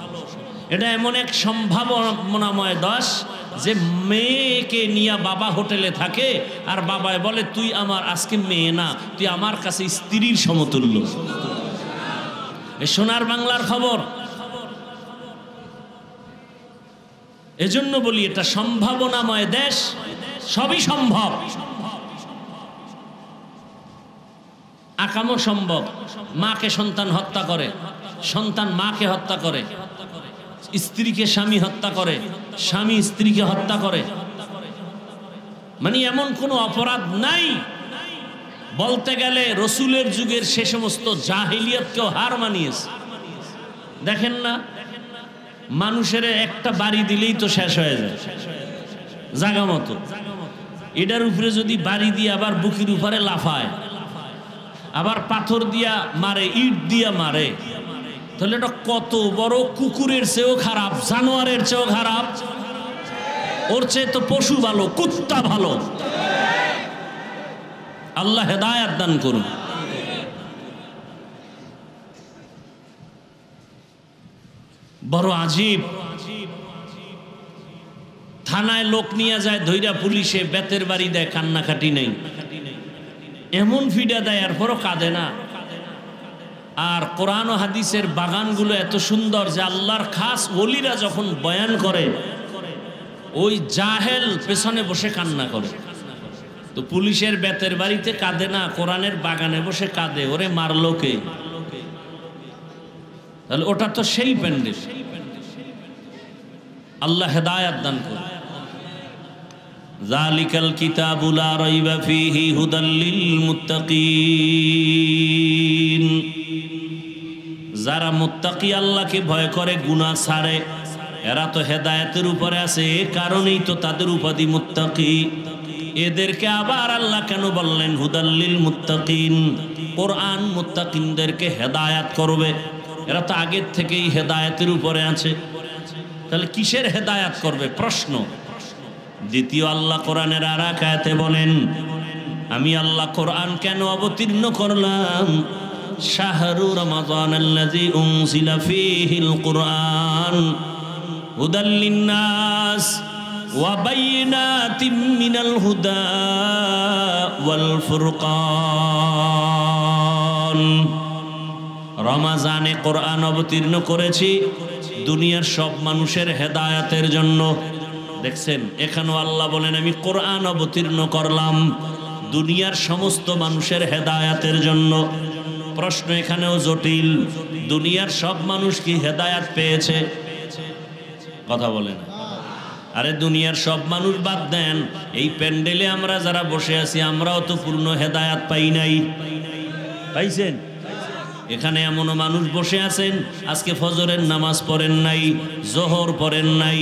এটা এমন এক সম্ভাবনাময় দেশ যে মেয়েকে নিয়ে বাবা হোটেলে থাকে, আর বাবায় বলে, তুই আমার আজকে মেয়ে না, তুই আমার কাছে স্ত্রীর সমতুল্য। সোনার বাংলার খবর। এজন্য বলি এটা সম্ভাবনাময় দেশ, সবই সম্ভব। আকামও সম্ভব। মাকে সন্তান হত্যা করে, সন্তান মাকে হত্যা করে, স্ত্রীকে স্বামী হত্যা করে, স্বামী স্ত্রীকে হত্যা করে। মানে এমন কোনো অপরাধ নাই। বলতে গেলে রসুলের যুগের সে সমস্ত জাহিলিয়াতকেও হার মানিয়েছে। দেখেন না, মানুষের একটা বাড়ি দিলেই তো শেষ হয়ে যায় জাগা মতো। এটার উপরে যদি বাড়ি দিয়ে আবার বুকের উপরে লাফায়, আবার পাথর দিয়া মারে, ইট দিয়া মারে, তাহলে এটা কত বড় কুকুরের চেয়েও খারাপ, জানোয়ারের চেয়েও খারাপ। ওর চেয়ে তো পশু ভালো, কুত্তা ভালো। আল্লাহ হেদায়েত দান করুন। বড় আজীব। থানায় লোক নিয়ে যায়, ধৈরা পুলিশে বেতের বাড়ি দেয়, কান্নাকাটি নেই, এমন ফিডা দেয়, এরপরও কাঁদে না। আর কোরআন ও হাদিসের বাগানগুলো এত সুন্দর যে আল্লাহর খাস ওলিরা যখন বয়ান করে, ওই জাহেল পেছনে বসে কান্না করে। তো পুলিশের বেতের বাড়িতে কাঁদে না, কোরআনের বাগানে বসে কাঁদে, ওরে মারলো কে? তাহলে ওটা তো সেই প্যান্ডেল। আল্লাহ হেদায়েত দান করে। যালিকাল কিতাবু লা রাইবা ফীহি হুদাল লিল মুত্তাকিন। যারা মুত্তাকি, আল্লাহকে ভয় করে, গুনাহ ছাড়ে, এরা তো হেদায়েতের উপরে আছে। এই কারণেই তো তাদের উপাধি মুত্তাকি। এদেরকে আবার আল্লাহ কেন বললেন হুদাল লিল মুত্তাকিন? কোরআন মুত্তাকিনদেরকে হেদায়েত করবে। এরা তো আগের থেকেই হেদায়েতের উপরে আছে, তাহলে কিসের হেদায়েত করবে? প্রশ্ন। দ্বিতীয়, আল্লাহ কোরআনের আর এক আয়াতে বলেন, আমি আল্লাহ কোরআন কেন অবতীর্ণ করলাম? শাহরু রমাদানাল্লাযী উনজিলা ফীহিল কুরআন হুদাল লিন্নাস। ওয়া বাইয়িনাতিম মিনাল হুদা ওয়াল ফুরকান। রমজানে কোরআন অবতীর্ণ করেছি দুনিয়ার সব মানুষের হেদায়াতের জন্য। দেখছেন, এখানেও আল্লাহ বলেন আমি কোরআন অবতীর্ণ করলাম দুনিয়ার সমস্ত মানুষের হেদায়াতের জন্য। প্রশ্ন এখানেও জটিল, দুনিয়ার সব মানুষ কি হেদায়াত পেয়েছে? কথা বলেন। আরে দুনিয়ার সব মানুষ বাদ দেন, এই প্যান্ডেলে আমরা যারা বসে আছি আমরাও তো পূর্ণ হেদায়াত পাই নাই। পাইছেন? এখানে এমনও মানুষ বসে আছেন আজকে ফজরের নামাজ পড়েন নাই, জোহর পড়েন নাই,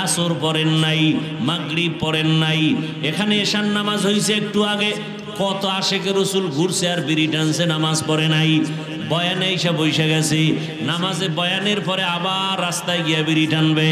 আসর পড়েন নাই, মাগরিব পড়েন নাই। এখানে এশার নামাজ হয়েছে একটু আগে, কত আশেকে রসুল ঘুরছে আর বিড়ি টানছে, নামাজ পড়ে নাই। বয়ানে এসে বসে গেছি, নামাজে বয়ানের পরে আবার রাস্তায় গিয়ে বিড়ি টানবে।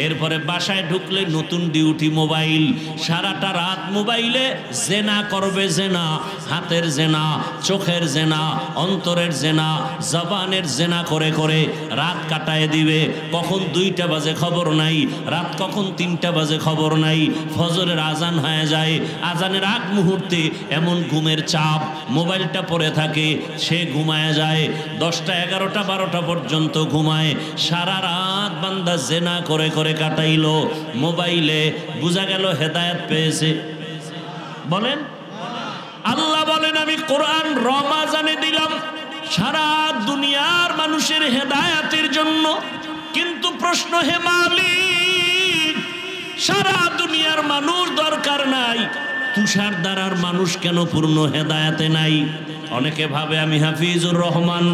এরপরে বাসায় ঢুকলে নতুন ডিউটি মোবাইল, সারাটা রাত মোবাইলে জেনা করবে, জেনা, হাতের জেনা, চোখের জেনা, অন্তরের জেনা, জবানের জেনা করে করে রাত কাটায় দিবে। কখন 2টা বাজে খবর নাই, রাত কখন 3টা বাজে খবর নাই। ফজরের আজান হয়ে যায়, আজানের আগ মুহূর্তে এমন ঘুমের চাপ, মোবাইলটা পড়ে থাকে, সে ঘুমায় যায়। 10টা 11টা 12টা পর্যন্ত ঘুমায়। সারা রাত বান্দা জেনা করে করে কাটাইলো মোবাইলে, বোঝা গেল হেদায়েত পেয়েছে? বলেন। আল্লাহ বলেন আমি কোরআন রমজানে দিলাম সারা দুনিয়ার মানুষের হেদায়েতের জন্য। কিন্তু প্রশ্ন, হে মালিক, সারা দুনিয়ার মানুষ দরকার নাই, তুষার দ্বারার মানুষ কেন পূর্ণ হেদায়েতে নাই? অনেকে ভাবে আমি হাফিজুর রহমান,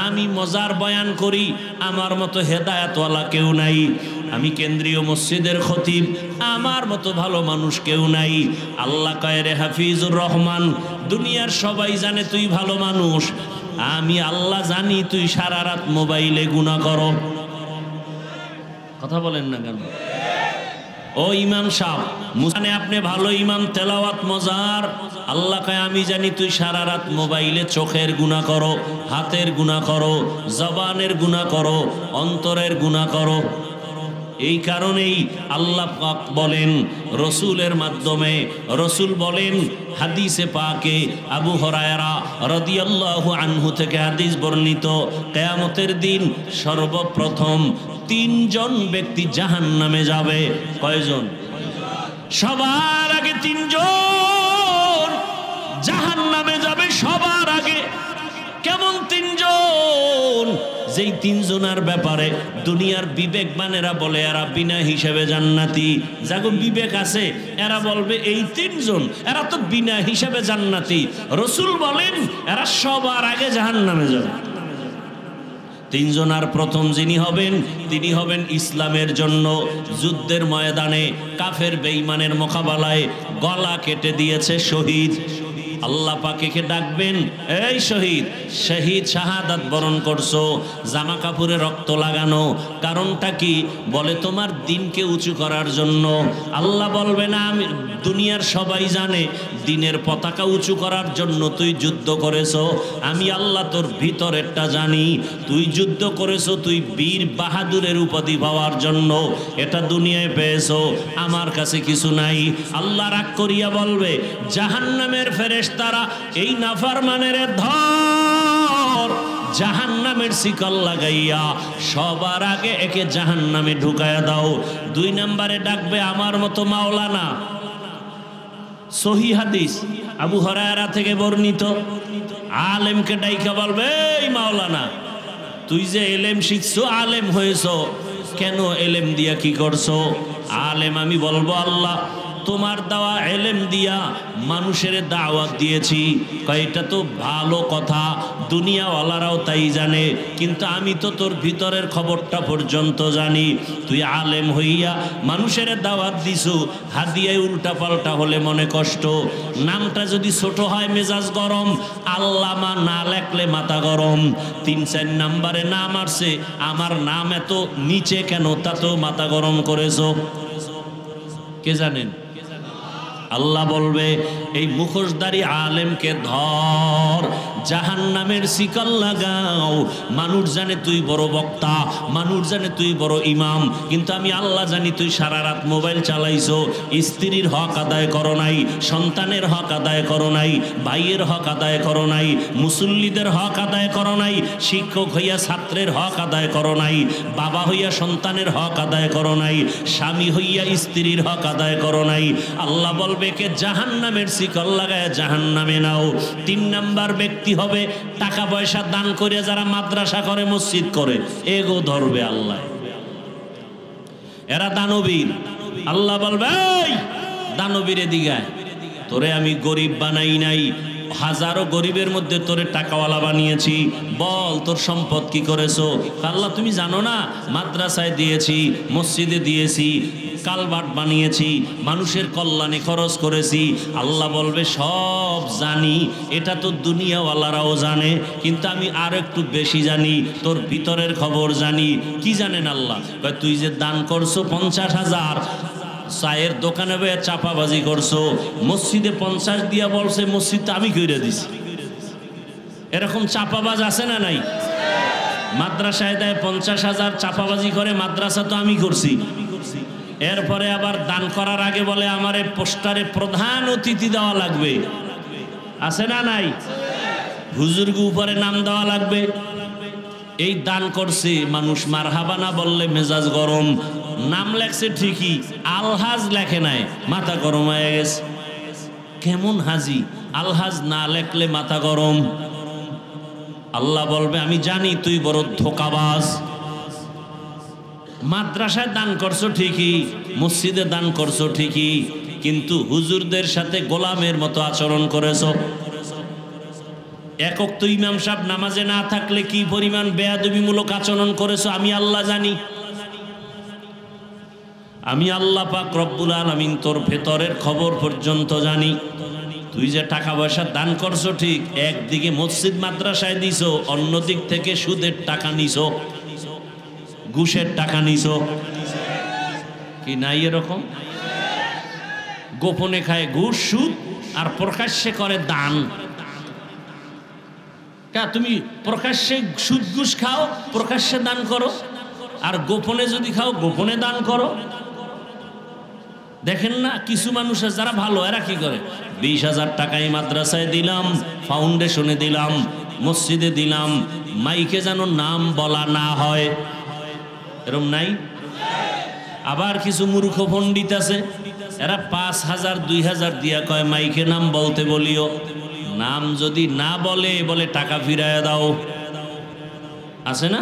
আমি মজার বয়ান করি, আমার মতো হেদায়েতওয়ালা কেউ নাই। আমি কেন্দ্রীয় মসজিদের খতিব, আমার মতো ভালো মানুষ কেউ নাই। আল্লাহ কয় রে হাফিজুর রহমান, দুনিয়ার সবাই জানে তুই ভালো মানুষ, আমি আল্লাহ জানি তুই সারা রাত মোবাইলে গুনাহ করো। কথা বলেন না কেন? ও ইমাম সাহেব, মুসানে আপনি ভালো ইমাম, তেলাওয়াত মজার, আল্লাহ কয় আমি জানি তুই সারা রাত মোবাইলে চোখের গুনাহ করো, হাতের গুনাহ করো, জবানের গুনাহ করো, অন্তরের গুনাহ করো। এই কারণেই আল্লাহ পাক বলেন রসুলের মাধ্যমে, রসুল বলেন হাদিসে পাকে, আবু হুরায়রা রাদিয়াল্লাহু আনহু থেকে হাদিস বর্ণিত, কিয়ামতের দিন সর্বপ্রথম 3 জন ব্যক্তি জাহান্নামে যাবে। কয়জন? সবার আগে 3 জন জাহান্নামে যাবে, সবার আগে। কেমন 3 জন? যেই 3 জনের ব্যাপারে দুনিয়ার বিবেকবানেরা বলে এরা বিনা হিসাবে জান্নাতি। যাগো বিবেক আছে এরা বলবে এই 3 জন এরা তো বিনা হিসাবে জান্নাতি। রসুল বলেন এরা সবার আগে জাহান্নামে যাবে। 3 জনের প্রথম যিনি হবেন তিনি হবেন ইসলামের জন্য যুদ্ধের ময়দানে কাফের বেঈমানের মোকাবেলায় গলা কেটে দিয়েছে শহীদ। আল্লাহ পাকেকে ডাকবেন, এই শহীদ, শহীদ শাহাদাত বরণ করছো, জামা কাপড়ে রক্ত লাগানো, কারণটা কি? বলে তোমার দিনকে উঁচু করার জন্য। আল্লাহ বলবে না, আমি দুনিয়ার সবাই জানে দিনের পতাকা উঁচু করার জন্য তুই যুদ্ধ করেছো, আমি আল্লাহ তোর ভিতরেরটা জানি। তুই যুদ্ধ করেছো, তুই বীর বাহাদুরের উপাধি পাওয়ার জন্য, এটা দুনিয়ায় পেয়েছো, আমার কাছে কিছু নাই। আল্লাহ রাগ করিয়া বলবে, জাহান্নামের ফেরেশতারা এই নাফরমানের ধর, জাহান্নামের শিকল লাগাইয়া সবার আগে একে জাহান্নামে ঢুকায়া দাও। 2 নম্বরে ডাকবে আমার মতো মাওলানা। সহিহ হাদিস আবু হুরায়রা থেকে বর্ণিত, আলেমকে ডাইকা বলবে, এই মাওলানা, তুই যে এলেম শিখছো, আলেম হয়েছো, কেন এলেম দিয়া কি করছো? আলেম আমি বলবো, আল্লাহ তোমার দেওয়া এলেম দিয়া মানুষের দাওয়াত দিয়েছি। এটা তো ভালো কথা, দুনিয়াওয়ালারাও তাই জানে, কিন্তু আমি তো তোর ভিতরের খবরটা পর্যন্ত জানি। তুই আলেম হইয়া মানুষের দাওয়াত দিছু, হাদিয়ায় উল্টা পাল্টা হলে মনে কষ্ট, নামটা যদি ছোট হয় মেজাজ গরম, আল্লামা না লেখলে মাথা গরম। 3-4 নম্বরে নাম আসছে, আমার নাম এত নিচে কেন, তা তো মাথা গরম করেছো। কে জানেন? আল্লাহ বলবে এই মুখোশধারী আলেমকে ধর, জাহান্নামের শিকল লাগাও। মানুষ জানে তুই বড় বক্তা, মানুষ জানে তুই বড় ইমাম, কিন্তু আমি আল্লাহ জানি তুই সারা রাত মোবাইল চালাইছো, স্ত্রীর হক আদায় করো নাই, সন্তানের হক আদায় করো নাই, ভাইয়ের হক আদায় করো নাই, মুসল্লিদের হক আদায় করো নাই, শিক্ষক হইয়া ছাত্রের হক আদায় করো নাই, বাবা হইয়া সন্তানের হক আদায় করো নাই, স্বামী হইয়া স্ত্রীর হক আদায় করো নাই। আল্লাহ বলবে কে জাহান্নামের শিকল লাগায় জাহান্নামে নাও। 3 নাম্বার ব্যক্তি হবে টাকা পয়সা দান করে যারা মাদ্রাসা করে, মসজিদ করে, এগো ধরবে আল্লাহ। এরা দানবীর। আল্লাহ বলবে এই দানবীরে দিগায়, তোরে আমি গরিব বানাই নাই, হাজারো গরিবের মধ্যে তোরে টাকাওয়ালা বানিয়েছি, বল তোর সম্পদ কি করেছো? আল্লাহ তুমি জানো না, মাদ্রাসায় দিয়েছি, মসজিদে দিয়েছি, কালভার্ট বানিয়েছি, মানুষের কল্যাণে খরচ করেছি। আল্লাহ বলবে সব জানি, এটা তো দুনিয়াওয়ালারাও জানে, কিন্তু আমি আর একটু বেশি জানি, তোর ভিতরের খবর জানি। কি জানেন আল্লাহ? তুই যে দান করছো 50,000, চায়ের দোকানে বয়ে চাপাবাজি করছো, মসজিদে 50 দিয়া বলছে মসজিদটা আমি কইরা দিছি। এরকম চাপাবাজ আছে না নাই? মাদ্রাসায় দেয় 50,000, চাপাবাজি করে মাদ্রাসা তো আমি করছি। এরপরে আবার দান করার আগে বলে আমারে পোস্টারে প্রধান অতিথি দেওয়া লাগবে, আছে না নাই? হুজুরকে উপরে নাম দেওয়া লাগবে। এই দান করছে মানুষ, মারহাবা না বললে মেজাজ গরম। নাম লেখছে ঠিকই, আলহাজ লেখে নাই, মাথা গরম হয়ে গেছে। কেমন হাজি, আলহাজ না লেখলে মাথা গরম। আল্লাহ বলবে আমি জানি তুই বড় ধোঁকাবাজ। মাদ্রাসায় দান করছো ঠিকই, মসজিদে দান করছো ঠিকই, কিন্তু হুজুরদের সাথে গোলামের মতো আচরণ করেছো। একক তো ইমাম সাহেব নামাজে না থাকলে কি পরিমাণ বেয়াদবিমূলক আচরণ করেছো আমি আল্লাহ জানি। আমি আল্লাহ পাক রব্বুল আলামিন তোর ভেতরের খবর পর্যন্ত জানি। তুই যে টাকা পয়সা দান করছো ঠিক, একদিকে মসজিদ মাদ্রাসায় দিছো, অন্য দিক থেকে সুদের টাকা নিছো, ঘুষের টাকা নিছো, কি নাই এরকম? গোপনে খায় ঘুষ সুদ, আর প্রকাশ্যে করে দান। তুমি প্রকাশ্যে সুদ ঘুষ খাও, প্রকাশ্যে দান করো, আর গোপনে যদি খাও গোপনে দান করো। দেখেন না কিছু মানুষ যারা ভালো, এরা কি করে? 20,000 টাকা এই মাদ্রাসায় দিলাম, ফাউন্ডেশনে দিলাম, মসজিদে দিলাম, মাইকে যেন নাম বলা না হয়, এরকম নাই? আবার কিছু মূর্খ পণ্ডিত আছে, এরা 5,000 2,000 দিয়া কয় মাইকে নাম বলতে বলিও, নাম যদি না বলে বলে টাকা ফিরায় দাও। আছে না?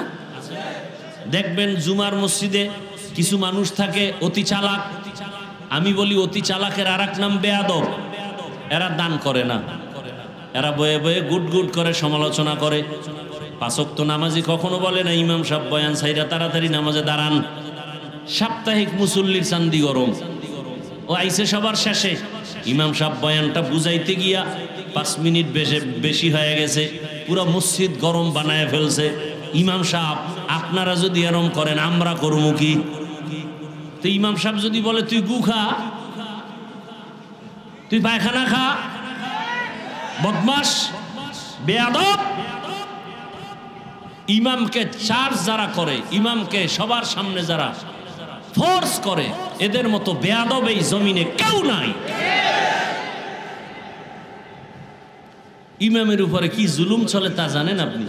দেখবেন জুমার মসজিদে কিছু মানুষ থাকে অতি চালাক। আমি বলি অতি চালাকের আর এক নাম বেয়াদব। এরা দান করে না, এরা বয়ে বয়ে গুট গুট করে সমালোচনা করে। 5 ওয়াক্ত নামাজি কখনো বলে না ইমাম সাহেব বয়ান সাইরা তাড়াতাড়ি নামাজে দাঁড়ান। সাপ্তাহিক মুসল্লির চান্দি গরম, ও আইসে সবার শেষে, ইমাম সাহেব বয়ানটা বুঝাইতে গিয়া 5 মিনিট বেশি হয়ে গেছে, পুরো মসজিদ গরম বানায় ফেলছে। ইমাম সাহেব আপনারা যদি এরম করেন আমরা করবো কি? তো ইমাম সাহেব যদি বলে তুই গু খা, তুই পায়খানা খা, বদমাস বেয়াদব। ইমামকে চার্জ যারা করে, ইমামকে সবার সামনে যারা ফোর্স করে, এদের মতো বেয়াদব এই জমিনে কেউ নাই। ইমামের উপরে কি জুলুম চলে তা জানেন আপনি?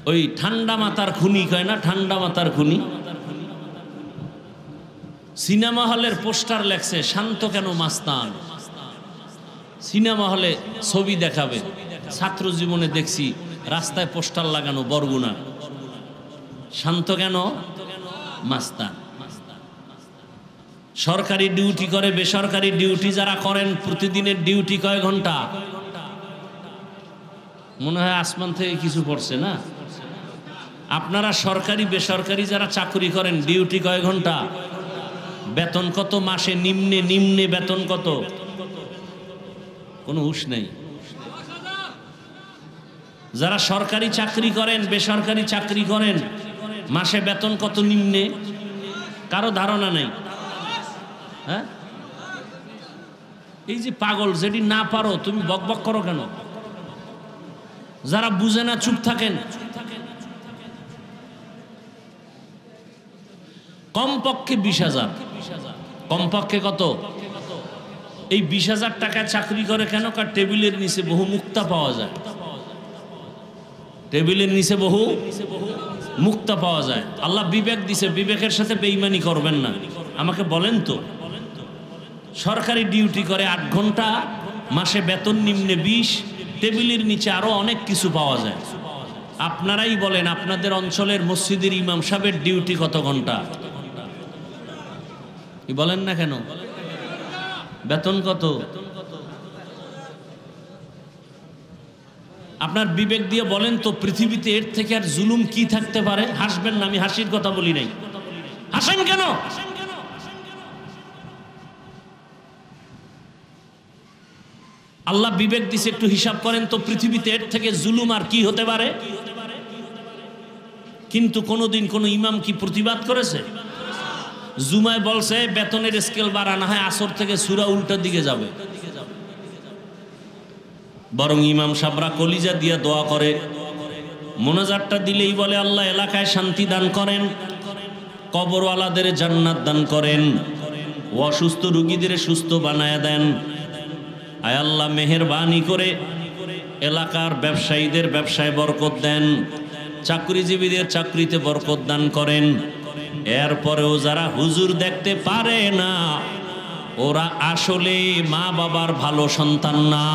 ওই ঠান্ডা মাথার খুনি কয় না, ঠান্ডা মাথার খুনি। সিনেমা হলের পোস্টার লেখছে শান্ত কেন মাস্তান। সিনেমা হলে ছবি দেখাবে, ছাত্র জীবনে দেখছি রাস্তায় পোস্টার লাগানো বরগুনা, শান্ত কেন মাস্তান। সরকারি ডিউটি করে, বেসরকারি ডিউটি যারা করেন, প্রতিদিনের ডিউটি কয় ঘন্টা? মনে হয় আসমান থেকে কিছু পড়ছে না? আপনারা সরকারি বেসরকারি যারা চাকরি করেন, ডিউটি কয় ঘন্টা? বেতন কত মাসে? নিম্নে নিম্নে বেতন কত? কোনো হুঁশ নেই। যারা সরকারি চাকরি করেন, বেসরকারি চাকরি করেন, মাসে বেতন কত নিম্নে? কারো ধারণা নেই? হ্যাঁ, এই যে পাগল, যেটি না পারো তুমি বকবক করো কেন? যারা বুঝে না চুপ থাকেন। কমপক্ষে 20,000, কমপক্ষে কত? এই 20,000 টাকায় চাকরি করে কেন? কার টেবিলের নিচে বহু মুক্তা পাওয়া যায়, টেবিলের নিচে বহু মুক্তা পাওয়া যায়। আল্লাহ বিবেক দিছে, বিবেকের সাথে বেঈমানি করবেন না। আমাকে বলেন তো, সরকারি ডিউটি করে 8 ঘন্টা, মাসে বেতন নিম্নে 20, টেবিলের নিচে আরো অনেক কিছু পাওয়া যায়। আপনারাই বলেন আপনাদের অঞ্চলের মসজিদের ইমাম সাহেবের ডিউটি কত ঘন্টা? বলেন না কেন? বেতন কত? আপনার বিবেক দিয়ে বলেন তো, পৃথিবীতে এর থেকে আর জুলুম কি থাকতে পারে? হাসবেন না, আমি হাসির কথা বলি নাই। হাসেন কেন? আল্লাহ বিবেক দিছে, একটু হিসাব করেন তো, পৃথিবীতে এর থেকে জুলুম আর কি হতে পারে? কিন্তু কোনোদিন কোন ইমাম কি প্রতিবাদ করেছে? জুমায় বলছে বেতনের স্কেল বাড়ানো হয়, আসর থেকে সূরা উল্টার দিকে যাবে। বরং ইমাম সাহেবরা কলিজা দিয়ে দোয়া করে, মোনাজাতটা দিলেই বলে আল্লাহ এলাকায় শান্তি দান করেন, কবরওয়ালাদের জান্নাত দান করেন, অসুস্থ রোগীদের সুস্থ বানায় দেন। আয় আল্লাহ মেহেরবানি করে এলাকার ব্যবসায়ীদের ব্যবসায় বরকত দেন, চাকরিজীবীদের চাকরিতে বরকত দান করেন। এরপরেও যারা হুজুর দেখতে পারে না, ওরা আসলে মা বাবার ভালো সন্তান না।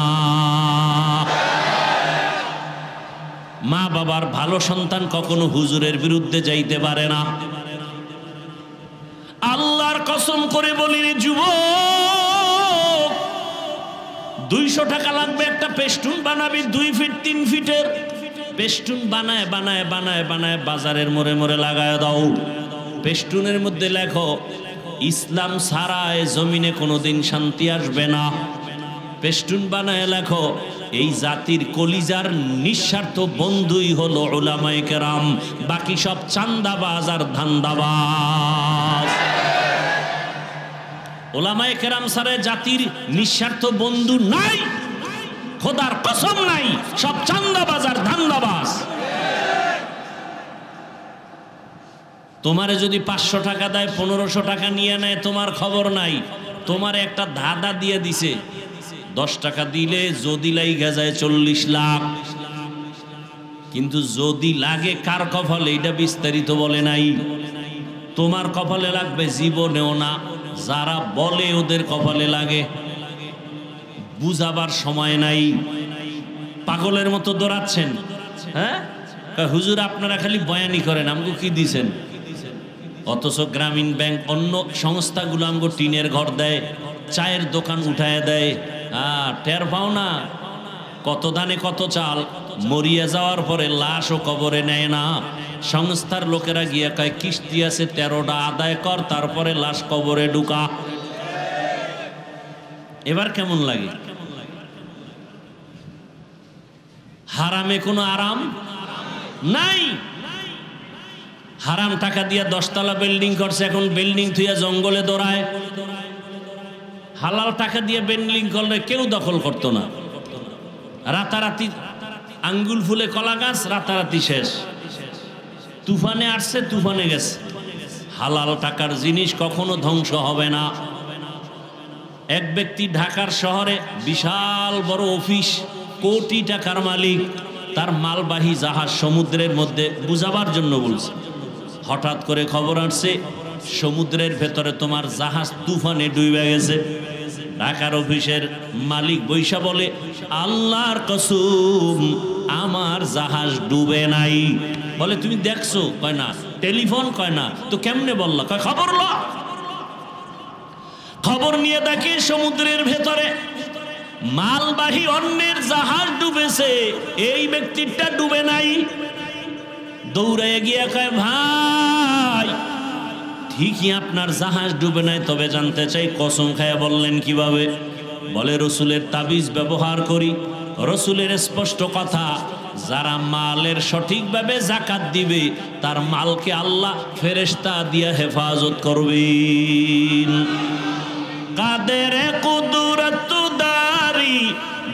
মা বাবার ভালো সন্তান কখনো হুজুরের বিরুদ্ধে যাইতে পারে না। আল্লাহর কসম করে বলি রে যুবক, 200 টাকা লাগবে একটা পেস্টুন বানাবি, 2 ফিট 3 ফিটের পেস্টুন বানায় বানায় বানায় বানায় বাজারের মোড়ে মোড়ে লাগায় দাও। পেস্টুনের মধ্যে লেখো ইসলাম ছাড়ায় জমিনে কোনোদিন শান্তি আসবে না। পেস্টুন বানায় লেখো এই জাতির কলিজার নিঃস্বার্থ বন্ধুই হলো উলামায়ে কেরাম, বাকি সব চান্দাবাজ আর ধান্দাবাজ। উলামায়ে কেরাম ছাড়া জাতির নিঃস্বার্থ বন্ধু নাই, খোদার কসম নাই, সব চান্দাবাজ আর ধান্দাবাজ। তোমারে যদি 500 টাকা দেয়, 1500 টাকা নিয়ে নেয়, তোমার খবর নাই। তোমার একটা ধাঁধা দিয়ে দিছে, 10 টাকা দিলে যদি লাইগা যায় 40 লাখ, কিন্তু যদি লাগে কার কপালে এটা বিস্তারিত বলে নাই। তোমার কপালে লাগবে জীবনেও না, যারা বলে ওদের কপালে লাগে। বুঝাবার সময় নাই, পাগলের মতো দৌড়াচ্ছেন। হ্যাঁ হুজুর আপনারা খালি বয়ানি করেন, আমাকে কি দিছেন? অথচ গ্রামীণ ব্যাংক অন্য সংস্থাগুলো আমাকে টিনের ঘর দেয়, চায়ের দোকান উঠায় দেয়। টের পাও না কত ধানে কত চাল, মরিয়া যাওয়ার পরে লাশও কবরে নেয় না। সংস্থার লোকেরা গিয়া কয় কিস্তি আছে 13টা আদায় কর, তারপরে লাশ কবরে ঢুকা। এবার কেমন লাগে? হারামে কোনো আরাম নাই। হারাম টাকা দিয়া 10 তলা বিল্ডিং করছে, এখন বিল্ডিং থুইয়া জঙ্গলে দৌড়ায়। হালাল টাকা দিয়ে বিল্ডিং করলে কেউ দখল করতো না। রাতারাতি আঙ্গুল ফুলে কলা গাছ, রাতারাতি শেষ। তুফানে আসছে, তুফানে গেছে। হালাল টাকার জিনিস কখনো ধ্বংস হবে না। এক ব্যক্তি ঢাকার শহরে বিশাল বড় অফিস, কোটি টাকার মালিক, তার মালবাহী জাহাজ সমুদ্রের মধ্যে, বুঝাবার জন্য বলছে। হঠাৎ করে খবর আসছে সমুদ্রের ভেতরে তোমার জাহাজ তুফানে ডুবে গেছে। ঢাকার অফিসের মালিক বৈশা বলে আল্লাহর কসম আমার জাহাজ ডুবে নাই। বলে তুমি দেখছো? কয় না। টেলিফোন? কয় না। তো কেমনে বললা? কয় খবর ল। খবর নিয়ে দেখে সমুদ্রের ভেতরে মালবাহী অন্যের জাহাজ ডুবেছে, এই ব্যক্তিটা ডুবে নাই। দৌড়ে গিয়ে কয় ভাই ঠিকই আপনার জাহাজ ডুবে নাই, তবে জানতে চাই কসম খায়া বললেন কিভাবে? বলে রসুলের তাবিজ ব্যবহার করি। রসুলের স্পষ্ট কথা, যারা মালের সঠিকভাবে যাকাত দিবে তার মালকে আল্লাহ ফেরেশতা দিয়া হেফাজত করবেন। কাদের কুদরত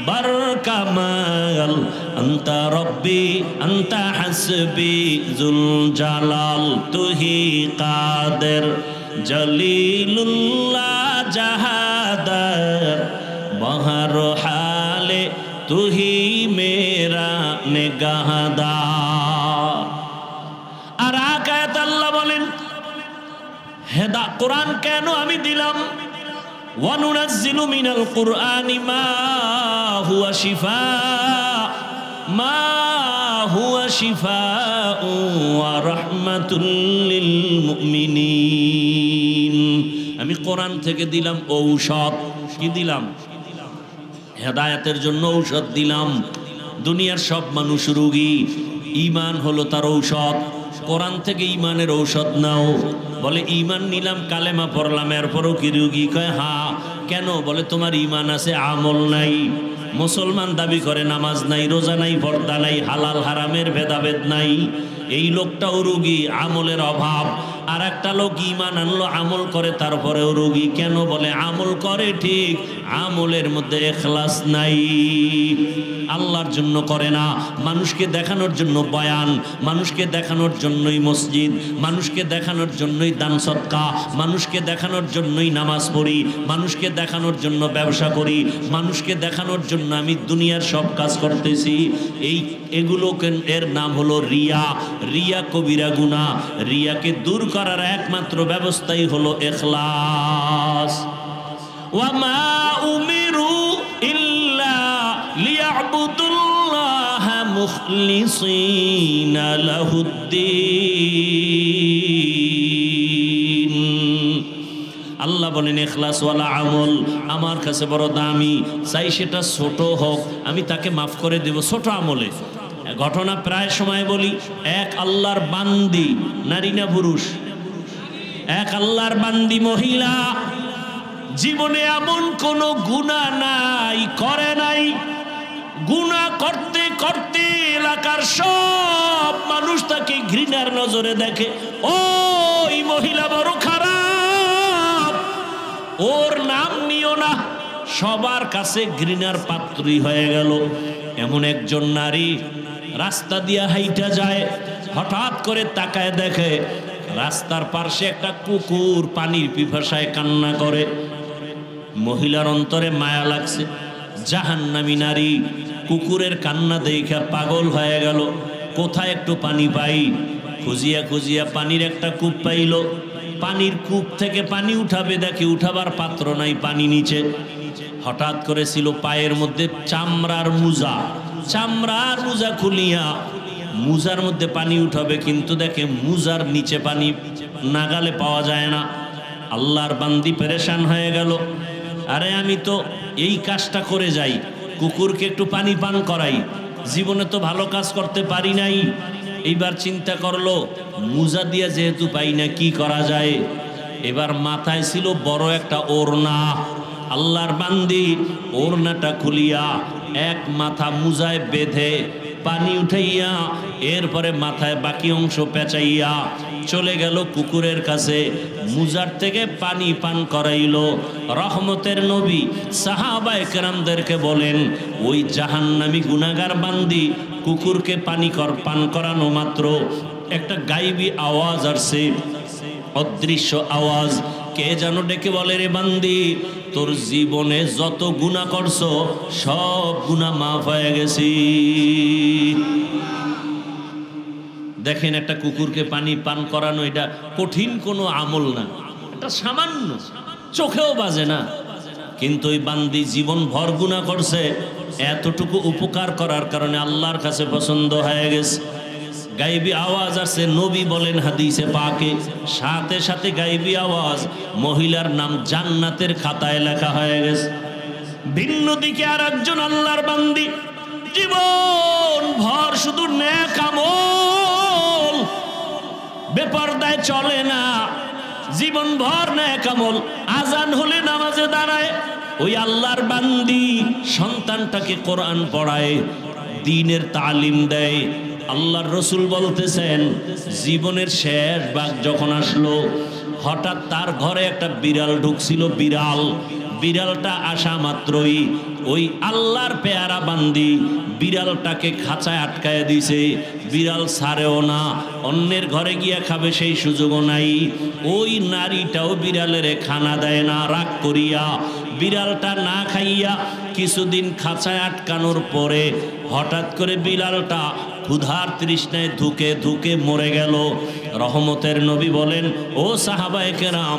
আকবার কামাল আনতা রব্বি আনতা হাসবি জুল জালাল তুহি কাদের জলিলুল্লাহ জাহাদার বহর হালে তুহি মেরা নিগাহদার। আর আয়াত আল্লাহ বলেন হেদা কোরআন কেন আমি দিলাম, ওয়ানুনাজ্জিলু মিনাল কুরআনি মা হুয়া শিফাউ ওয়া রাহমাতুল লিল মুমিনিন। আমি কোরআন থেকে দিলাম ঔষধ। কি দিলাম? হেদায়েতের জন্য ঔষধ দিলাম। দুনিয়ার সব মানুষ রোগী, ঈমান হলো তার ঔষধ। কোরআন থেকে ঈমানের ঔষধ নাও। বলে ঈমান নিলাম, কালেমা পড়লাম, এরপরও কি রোগী? কয় হ্যাঁ। কেন? বলে তোমার ঈমান আছে, আমল নাই। মুসলমান দাবি করে, নামাজ নাই, রোজা নাই, পর্দা নাই, হালাল হারামের ভেদাভেদ নাই। এই লোকটাও রোগী, আমলের অভাব। আর একটা লোক ঈমান আনলো, আমল করে, তারপরেও রোগী। কেন? বলে আমল করে ঠিক, আমলের মধ্যে ইখলাস নাই, আল্লাহর জন্য করে না। মানুষকে দেখানোর জন্য বয়ান, মানুষকে দেখানোর জন্যই মসজিদ, মানুষকে দেখানোর জন্যই দান সদকা, মানুষকে দেখানোর জন্যই নামাজ পড়ি, মানুষকে দেখানোর জন্য ব্যবসা করি, মানুষকে দেখানোর জন্য আমি দুনিয়ার সব কাজ করতেছি। এগুলোকে এর নাম হলো রিয়া। রিয়া কবিরা গুনাহ। রিয়াকে দূর করার একমাত্র ব্যবস্থাই হলো ইখলাস। ওয়ামা উমিরু ইল্লা লিয়াবুদুল্লাহা মুখলিসিনা লাহুদ্দিন। আল্লাহ বলেন ইখলাসওয়ালা আমল আমার কাছে বড় দামি। চাই সেটা ছোট হোক, আমি তাকে মাফ করে দেব ছোট আমলে। ঘটনা প্রায় সময় বলি, এক আল্লাহর বান্দি, নারী না পুরুষ, এক আল্লাহর বান্দি মহিলা, জীবনে এমন কোন গুনাহ নাই, করে নাই। গুনাহ করতে করতে এলাকার সব মানুষ তাকে ঘৃণার নজরে দেখে। ওই মহিলা বড় খারাপ, ওর নাম নিও না। সবার কাছে ঘৃণার পাত্রী হয়ে গেল। এমন একজন নারী রাস্তা দিয়া হাইটা যায়, হঠাৎ করে তাকায় দেখে রাস্তার পাশে একটা কুকুর পানির পিপাসায় কান্না করে। মহিলার অন্তরে মায়া লাগছে। জাহান্নামী নারী কুকুরের কান্না দেখে পাগল হয়ে গেল। কোথায় একটু পানি পাই, খুঁজিয়া খুঁজিয়া পানির একটা কূপ পাইল। পানির কূপ থেকে পানি উঠাবে, দেখে উঠাবার পাত্র নাই, পানি নিচে। হঠাৎ করে ছিল পায়ের মধ্যে চামড়ার মুজা, চামড়ার মুজা খুলিয়া মুজার মধ্যে পানি উঠাবে, কিন্তু দেখে মুজার নিচে পানি নাগালে পাওয়া যায় না। আল্লাহর বান্দি পেরেশান হয়ে গেল। আরে আমি তো এই কাজটা করে যাই, কুকুরকে একটু পানি পান করাই, জীবনে তো ভালো কাজ করতে পারি নাই। এইবার চিন্তা করলো মুজা দিয়া যেহেতু পাই না, কি করা যায়। এবার মাথায় ছিল বড় একটা ওড়না। আল্লাহর বান্দি ওড়নাটা খুলিয়া এক মাথা মুজায় বেঁধে পানি উঠাইয়া এরপরে মাথায় বাকি অংশ পেঁচাইয়া চলে গেল কুকুরের কাছে, মুজার থেকে পানি পান করাইল। রহমতের নবী সাহাবায়ে কেরামদেরকে বলেন, ওই জাহান্নামী গুনাহগার বান্দি কুকুরকে পান করানো মাত্র একটা গায়েবী আওয়াজ আসছে, অদৃশ্য আওয়াজ। কে যেন ডেকে বলে, রে বান্দি, তোর জীবনে যত গুনাহ করছো সব গুনাহ মাফ হয়ে গেছে। দেখেন, একটা কুকুরকে পানি পান করানো এটা কঠিন কোনো আমল না, এটা সামান্য, চোখেও বাজে না। কিন্তু ওই বান্দি জীবন ভর গুনাহ করছে, এতটুকু উপকার করার কারণে আল্লাহর কাছে পছন্দ হয়ে গেছে। গায়েবী আওয়াজ আছে, নবী বলেন হাদিসে পাকে, সাথে সাথে গায়েবী আওয়াজ, মহিলার নাম জান্নাতের খাতায় লেখা হয়ে গেছে। ভিন্ন দিকে আর একজন আল্লাহর বান্দি জীবন ভর শুধু নেক আমল, বেপরদায় চলে না, জীবন ভর নেক আমল। আজান হলে নামাজে দাঁড়ায়। ওই আল্লাহর বান্দি সন্তানটাকে কোরআন পড়ায়, দ্বীনের তালিম দেয়। আল্লাহর রসুল বলতেছেন, জীবনের শেষ ভাগ যখন আসলো, হঠাৎ তার ঘরে একটা বিড়াল ঢুকছিল। বিড়াল বিড়ালটা আসা মাত্রই ওই আল্লাহর পেয়ারা বান্দি বিড়ালটাকে খাঁচায় আটকায় দিছে। বিড়াল ছাড়েও না, অন্যের ঘরে গিয়া খাবে সেই সুযোগও নাই। ওই নারীটাও বিড়ালের খানা দেয় না, রাগ করিয়া বিড়ালটা না খাইয়া কিছুদিন খাঁচায় আটকানোর পরে হঠাৎ করে বিড়ালটা ক্ষুধার তৃষ্ণায় ধুকে ধুকে মরে গেল। রহমতের নবী বলেন, ও সাহাবায়ে কেরাম,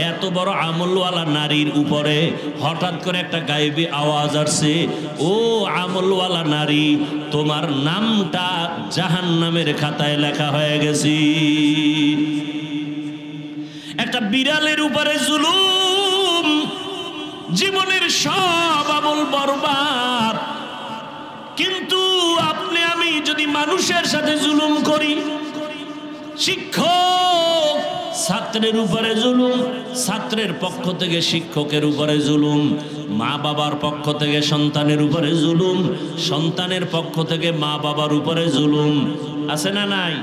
এত বড় আমলওয়ালা নারীর উপরে হঠাৎ করে একটা গায়েবী আওয়াজ আসছে, ও আমলওয়ালা নারী, তোমার নামটা জাহান্নামের খাতায় লেখা হয়ে গেছে। একটা বিড়ালের উপরে জুলুম, জীবনের সব আমল বরবাদ। কিন্তু আপনি আমি যদি মানুষের সাথে জুলুম করি, শিক্ষক ছাত্রের উপরে জুলুম, ছাত্রের পক্ষ থেকে শিক্ষকের উপরে জুলুম, মা বাবার পক্ষ থেকে সন্তানের উপরে জুলুম, সন্তানের পক্ষ থেকে মা বাবার উপরে জুলুম, আছে না নাই?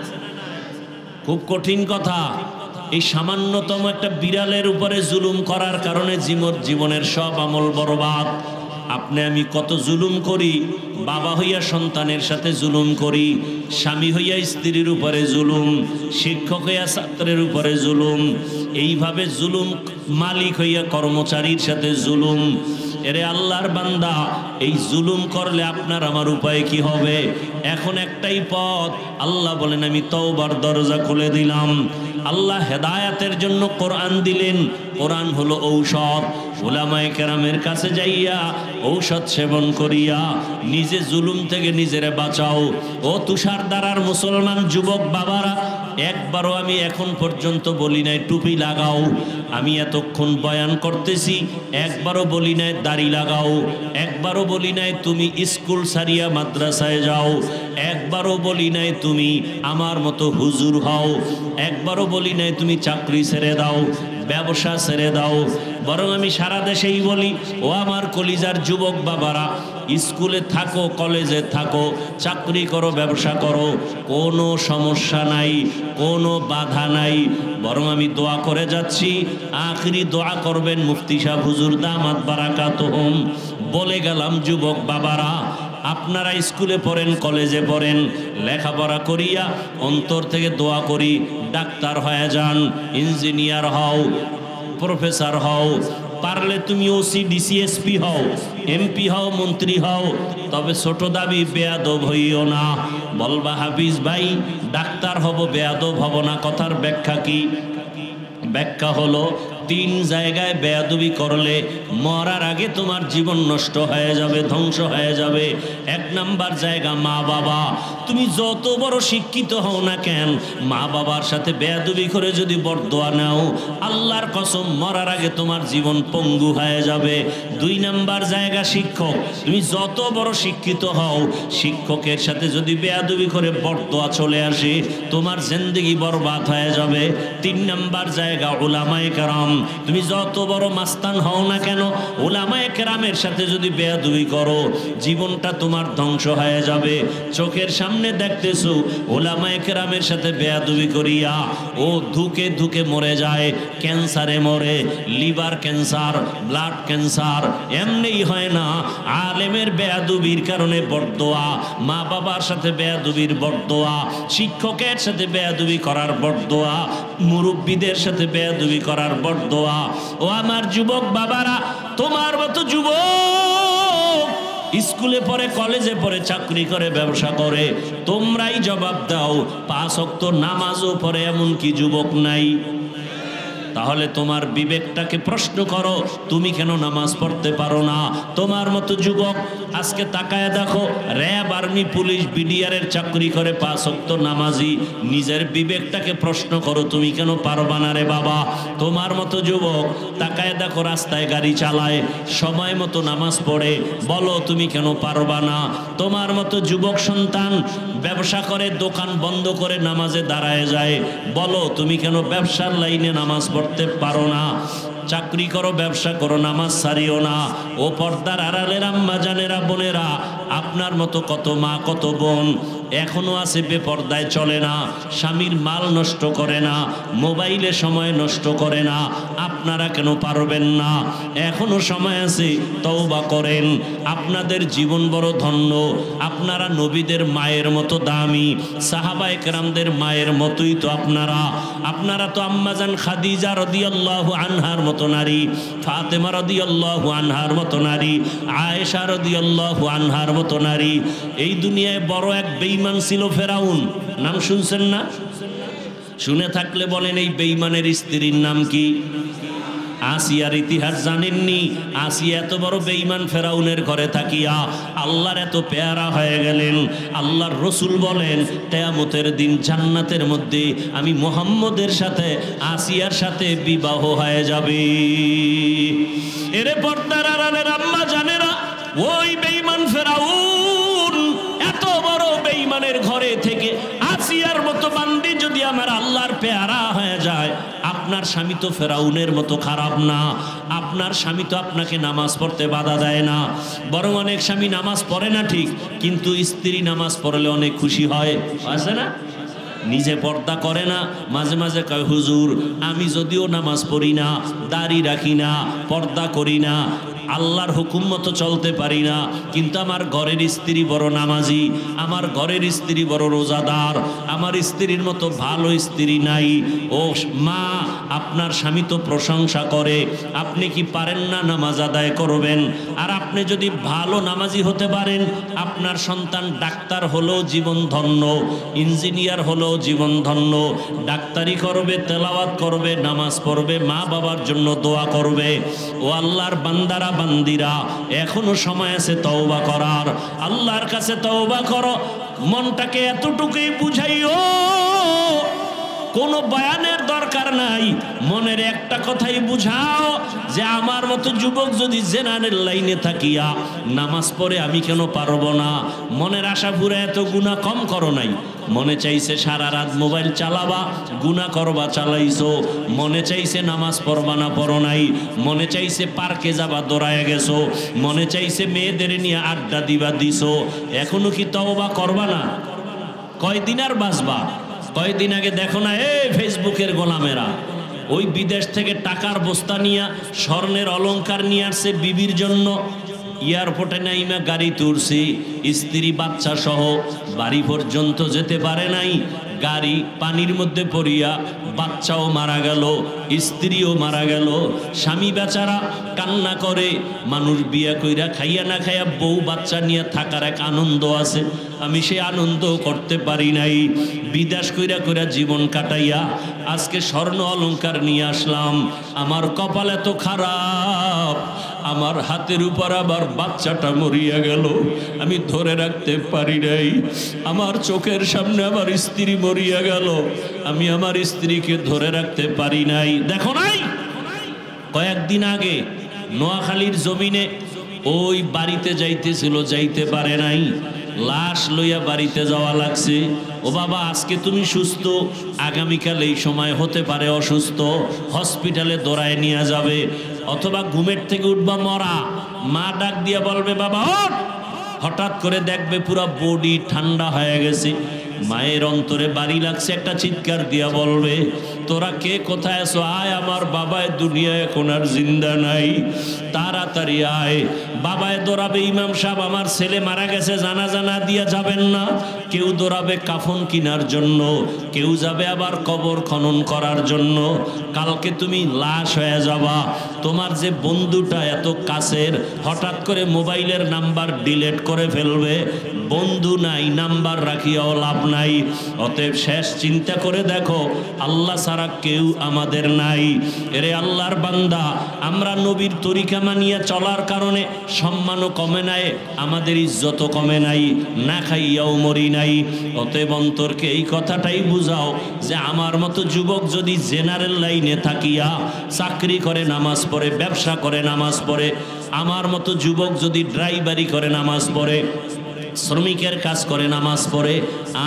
খুব কঠিন কথা। এই সামান্যতম একটা বিড়ালের উপরে জুলুম করার কারণে জীবনের সব আমল বরবাদ। আপনি আমি কত জুলুম করি, বাবা হইয়া সন্তানের সাথে জুলুম করি, স্বামী হইয়া স্ত্রীর উপরে জুলুম, শিক্ষক হইয়া ছাত্রের উপরে জুলুম, এইভাবে জুলুম মালিক হইয়া কর্মচারীর সাথে জুলুম। এরে আল্লাহর বান্দা, এই জুলুম করলে আপনার আমার উপায় কি হবে? এখন একটাই পথ। আল্লাহ বলেন, আমি তওবার দরজা খুলে দিলাম। আল্লাহ হেদায়াতের জন্য কোরআন দিলেন। কোরআন হলো ঔষধ। উলামায়ে কেরামের কাছে যাইয়া ঔষধ সেবন করিয়া নিজে জুলুম থেকে নিজেরে বাঁচাও। ও তুষারধারার মুসলমান যুবক বাবারা, একবারও আমি এখন পর্যন্ত বলি নাই টুপি লাগাও। আমি এতক্ষণ বয়ান করতেছি, একবারও বলি নাই দাড়ি লাগাও, একবারও বলি নাই তুমি স্কুল সারিয়া মাদ্রাসায় যাও, একবারও বলি নাই তুমি আমার মতো হুজুর হও, একবারও বলি নাই তুমি চাকরি ছেড়ে দাও, ব্যবসা ছেড়ে দাও। বরং আমি সারা দেশেই বলি, ও আমার কলিজার যুবক বাবারা, স্কুলে থাকো, কলেজে থাকো, চাকরি করো, ব্যবসা করো, কোনো সমস্যা নাই, কোনো বাধা নাই। বরং আমি দোয়া করে যাচ্ছি, আখরি দোয়া করবেন মুফতি সাহেব হুজুর দামাত বারাকাতুহুম। বলে গেলাম যুবক বাবারা, আপনারা স্কুলে পড়েন, কলেজে পড়েন, লেখাপড়া করিয়া অন্তর থেকে দোয়া করি ডাক্তার হয়ে যান, ইঞ্জিনিয়ার হও, প্রফেসর হও, পারলে তুমি ওসি ডিসিএসপি হও, এমপি হও, মন্ত্রী হও। তবে ছোট দাবি বেয়াদব হইও না। বলবা হাফিজ ভাই ডাক্তার হব, বেয়াদব হব না, কথার ব্যাখ্যা কি? ব্যাখ্যা হলো, 3 জায়গায় বেয়াদবি করলে মরার আগে তোমার জীবন নষ্ট হয়ে যাবে, ধ্বংস হয়ে যাবে। 1 নাম্বার জায়গা মা বাবা। তুমি যত বড় শিক্ষিত হও না কেন, মা বাবার সাথে বেয়াদবি করে যদি বরদোয়া নাও, আল্লাহর কসম মরার আগে তোমার জীবন পঙ্গু হয়ে যাবে। 2 নাম্বার জায়গা শিক্ষক। তুমি যত বড় শিক্ষিত হও, শিক্ষকের সাথে যদি বেয়াদবি করে বরদোয়া চলে আসে, তোমার জিন্দেগি বরবাদ হয়ে যাবে। 3 নাম্বার জায়গা উলামায়ে কেরাম। তুমি যত বড় মাস্তান হও না কেন, উলামায়ে কেরামের সাথে যদি বেয়াদবি করো, জীবনটা তোমার ধ্বংস হয়ে যাবে। চোখের সামনে দেখতেছো উলামায়ে কেরামের সাথে বেয়াদবি করিয়া ও ধুকে ধুকে মরে যায়, ক্যান্সারে মরে, লিভার ক্যান্সার, ব্লাড ক্যান্সার। এমনিই হয় না, আলেমের বেয়াদবির কারণে বরদোয়া, মা বাবার সাথে বেয়াদবির বরদোয়া, শিক্ষকের সাথে বেয়াদবি করার বরদোয়া, মুরব্বীদের সাথে বেয়াদবি করার বরদোয়া। ও আমার যুবক বাবারা, তোমার মতো যুবক স্কুলে পড়ে, কলেজে পড়ে, চাকরি করে, ব্যবসা করে, তোমরাই জবাব দাও। 5 ওয়াক্ত নামাজও পড়ে এমন কি যুবক নাই? তাহলে তোমার বিবেকটাকে প্রশ্ন করো, তুমি কেন নামাজ পড়তে পারো না? তোমার মতো যুবক আজকে তাকায় দেখো, র্যাব, আর্মি, পুলিশ, বিডিআরের চাকরি করে, 5 ওয়াক্ত নামাজি। নিজের বিবেকটাকে প্রশ্ন করো, তুমি কেন পারবা না রে বাবা? তোমার মতো যুবক তাকায় দেখো, রাস্তায় গাড়ি চালায়, সময় মতো নামাজ পড়ে, বলো তুমি কেন পারবা না? তোমার মতো যুবক সন্তান ব্যবসা করে, দোকান বন্ধ করে নামাজে দাঁড়ায় যায়, বলো তুমি কেন ব্যবসার লাইনে নামাজ পড়তে পারো না? চাকরি করো, ব্যবসা করো, নামাজ ছাড়িও না। ও পর্দার আড়ালের আম্মা জানেরা, বোনেরা, আপনার মতো কত মা, কত বোন এখনো আছে বেপরদায় চলে না, স্বামীর মাল নষ্ট করে না, মোবাইলে সময় নষ্ট করে না, আপনারা কেন পারবেন না? এখনো সময় আছে, তওবা করেন। আপনাদের জীবন বড় ধন্য, আপনারা নবীদের মায়ের মতো দামি, সাহাবায়ে কেরামদের মায়ের মতোই তো আপনারা তো আম্মাজান খাদিজা রাদিয়াল্লাহু আনহার মতো নারী, ফাতেমা রাদিয়াল্লাহু আনহার মতো নারী, আয়েশা রাদিয়াল্লাহু আনহার মতো নারী। এই দুনিয়ায় বড় এক বেঈমান ছিল ফেরাউন, নাম শুনছেন না? শুনে থাকলে বলেন এই বেঈমানের স্ত্রীর নাম কি? আসিয়ার ইতিহাস জানেননি? আসিয়া এত বড় বেঈমান ফেরাউনের ঘরে থাকিয়া আল্লাহর এত পেয়ারা হয়ে গেলেন। আল্লাহর রসুল বলেন কিয়ামতের দিন জান্নাতের মধ্যে আমি মুহাম্মদের সাথে আসিয়ার সাথে বিবাহ হয়ে যাবে। এরে পর্দার আড়ালের আম্মা জানেরা, ওই বেঈমান ফেরাউন এত বড় বেঈমানের ঘরে থেকে আসিয়ার মতো বান্দি যদি আমার আল্লাহর পেয়ারা হয়ে যায়, আপনার স্বামী তো ফেরাউনের মতো খারাপ না। আপনার স্বামী তো আপনাকে নামাজ পড়তে বাধা দেয় না, বরং অনেক স্বামী নামাজ পড়ে না ঠিক, কিন্তু স্ত্রী নামাজ পড়লে অনেক খুশি হয়, আছে না? নিজে পর্দা করে না, মাঝে মাঝে কয় হুজুর আমি যদিও নামাজ পড়ি না, দাড়ি রাখি না, পর্দা করি না, আল্লাহর হুকুম মতো চলতে পারি না, কিন্তু আমার ঘরের স্ত্রী বড় নামাজি, আমার ঘরের স্ত্রী বড় রোজাদার, আমার স্ত্রীর মতো ভালো স্ত্রী নাই। ও মা, আপনার স্বামী তো প্রশংসা করে, আপনি কি পারেন না নামাজ আদায় করবেন? আর আপনি যদি ভালো নামাজি হতে পারেন, আপনার সন্তান ডাক্তার হলেও জীবন ধন্য, ইঞ্জিনিয়ার হলেও জীবন ধন্য, ডাক্তারি করবে, তেলাওয়াত করবে, নামাজ পড়বে, মা বাবার জন্য দোয়া করবে। ও আল্লাহর বান্দারা বান্দিরা, এখনো সময় আছে তওবা করার। আল্লাহর কাছে তওবা করো, মনটাকে এতটুকুই বুঝাইও, কোনো বয়ানের দরকার নাই, মনের একটা কথাই বুঝাও যে আমার মতো যুবক যদি জেনারেল লাইনে থাকিয়া নামাজ পড়ে আমি কেন পারবো না? মনের আশা পুরা এত গুনাহ কম করো নাই। মনে চাইছে সারা রাত মোবাইল চালাবা, গুনাহ করবা, চালাইছো। মনে চাইছে নামাজ পড়বা না, পড়ো নাই। মনে চাইছে পার্কে যাবা, দৌড়ায় গেছো। মনে চাইছে মেয়েদের নিয়ে আড্ডা দিবা, দিছো। এখনো কি তওবা করবা না? কয়দিন আর বাঁচবা? কয়েকদিন আগে দেখো না এই ফেসবুকের গোলামেরা ওই বিদেশ থেকে টাকার বস্তা নিয়ে স্বর্ণের অলংকার নিয়ে আসছে বিবির জন্য, এয়ারপোর্টে নাইমা গাড়ি তুলছি, স্ত্রী বাচ্চা সহ বাড়ি পর্যন্ত যেতে পারে নাই, গাড়ি পানির মধ্যে পড়িয়া বাচ্চাও মারা গেল, স্ত্রীও মারা গেল। স্বামী বেচারা কান্না করে, মানুষ বিয়া কইরা খাইয়া না খাইয়া বউ বাচ্চা নিয়ে থাকার এক আনন্দ আছে, আমি সে আনন্দ করতে পারি নাই। বিদেশ কইরা কইরা জীবন কাটাইয়া আজকে স্বর্ণ অলংকার নিয়ে আসলাম। আমার কপাল এত খারাপ, আমার হাতের উপর আবার বাচ্চাটা মরিয়া গেল, আমি ধরে রাখতে পারি নাই। আমার চোখের সামনে আমার স্ত্রী মরিয়া গেল, আমি আমার স্ত্রীকে ধরে রাখতে পারি নাই। দেখো নাই কয়েকদিন আগে নোয়াখালীর জমিনে ওই বাড়িতে যাইতেছিল, যাইতে পারে নাই, লাশ লইয়া বাড়িতে যাওয়া লাগছে। ও বাবা, আজকে তুমি সুস্থ, আগামীকাল এই সময় হতে পারে অসুস্থ, হসপিটালে দৌড়ায় নিয়ে যাবে, অথবা ঘুমের থেকে উঠবা মরা। মা ডাক দিয়া বলবে বাবা ওঠ, হঠাৎ করে দেখবে পুরো বডি ঠান্ডা হয়ে গেছে। মায়ের অন্তরে বাড়ি লাগছে, একটা চিৎকার দিয়া বলবে তোরা কে কোথায় আছো? আয়, আমার বাবায় দুনিয়ায় এখন আর জিন্দা নাই, তাড়াতাড়ি আয়। বাবায় দৌড়াবে ইমাম সাহেব আমার ছেলে মারা গেছে, জানাজা না দিয়া যাবেন না। কেউ দৌড়াবে কাফন কেনার জন্য, কেউ যাবে আবার কবর খনন করার জন্য। কালকে তুমি লাশ হয়ে যাবা। তোমার যে বন্ধুটা এত কাছের হঠাৎ করে মোবাইলের নাম্বার ডিলিট করে ফেলবে, বন্ধু নাই, নাম্বার রাখিয়াও লাভ নাই। অতএব শেষ চিন্তা করে দেখো, আল্লাহ ছাড়া কেউ আমাদের নাই। এরে আল্লাহর বান্দা, আমরা নবীর তরিকা মানিয়া চলার কারণে সম্মানও কমে নাই, আমাদের ইজ্জতও কমে নাই, না খাইয়াও মরি নাই। অতএব অন্তরকে এই কথাটাই বুঝাও যে আমার মতো যুবক যদি জেনারেল লাইনে থাকিয়া চাকরি করে, নামাজ পড়ে, ব্যবসা করে, নামাজ পড়ে, আমার মতো যুবক যদি ড্রাইভারি করে, নামাজ পড়ে, শ্রমিকের কাজ করে নামাজ পড়ে,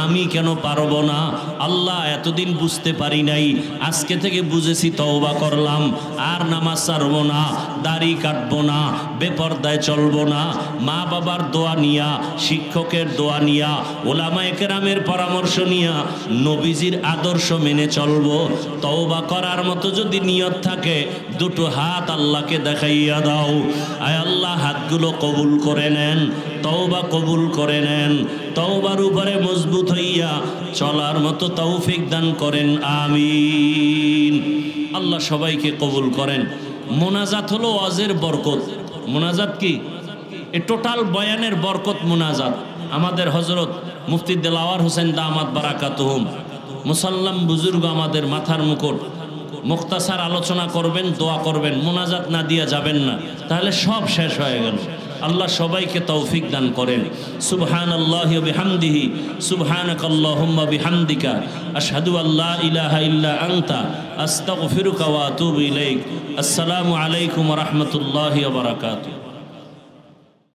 আমি কেন পারবো না? আল্লাহ এতদিন বুঝতে পারি নাই, আজকে থেকে বুঝেছি, তওবা করলাম, আর নামাজ ছাড়বো না, দাড়ি কাটবো না, বেপরদায় চলবো না, মা বাবার দোয়া নিয়া, শিক্ষকের দোয়া নিয়া, ওলামায়ে কেরামের পরামর্শ নিয়া নবীজির আদর্শ মেনে চলবো। তওবা করার মতো যদি নিয়ত থাকে, দুটো হাত আল্লাহকে দেখাইয়া দাও। আয় আল্লাহ, হাতগুলো কবুল করে নেন, তওবা কবুল করে নেন, তওবার উপরে মজবুত হইয়া চলার মতো তৌফিক দান করেন, আমিন। আল্লাহ সবাইকে কবুল করেন। মোনাজাত হলো ওয়াজের বরকত। মোনাজাত কি? এ টোটাল বয়ানের বরকত মোনাজাত। আমাদের হযরত মুফতি দেলাওয়ার হোসেন দামাত বারাকাতুহুম মুসাল্লাম বুজুর্গ আমাদের মাথার মুকুট, মুখতাসার আলোচনা করবেন, দোয়া করবেন, মোনাজাত না দিয়া যাবেন না, তাহলে সব শেষ হয়ে গেল। আল্লাহ সবাইকে তৌফিক দান করেন। সুবহানাল্লাহি ওয়া বিহামদিহি, সুবহানাকাল্লাহুম্মা বিহামদিকা, আশহাদু আল্লা ইলাহা ইল্লা আনতা, আস্তাগফিরুকা ওয়া আতুবু ইলাইক। আসসালামু আলাইকুম ওয়া রাহমাতুল্লাহি ওয়া বারাকাতুহু।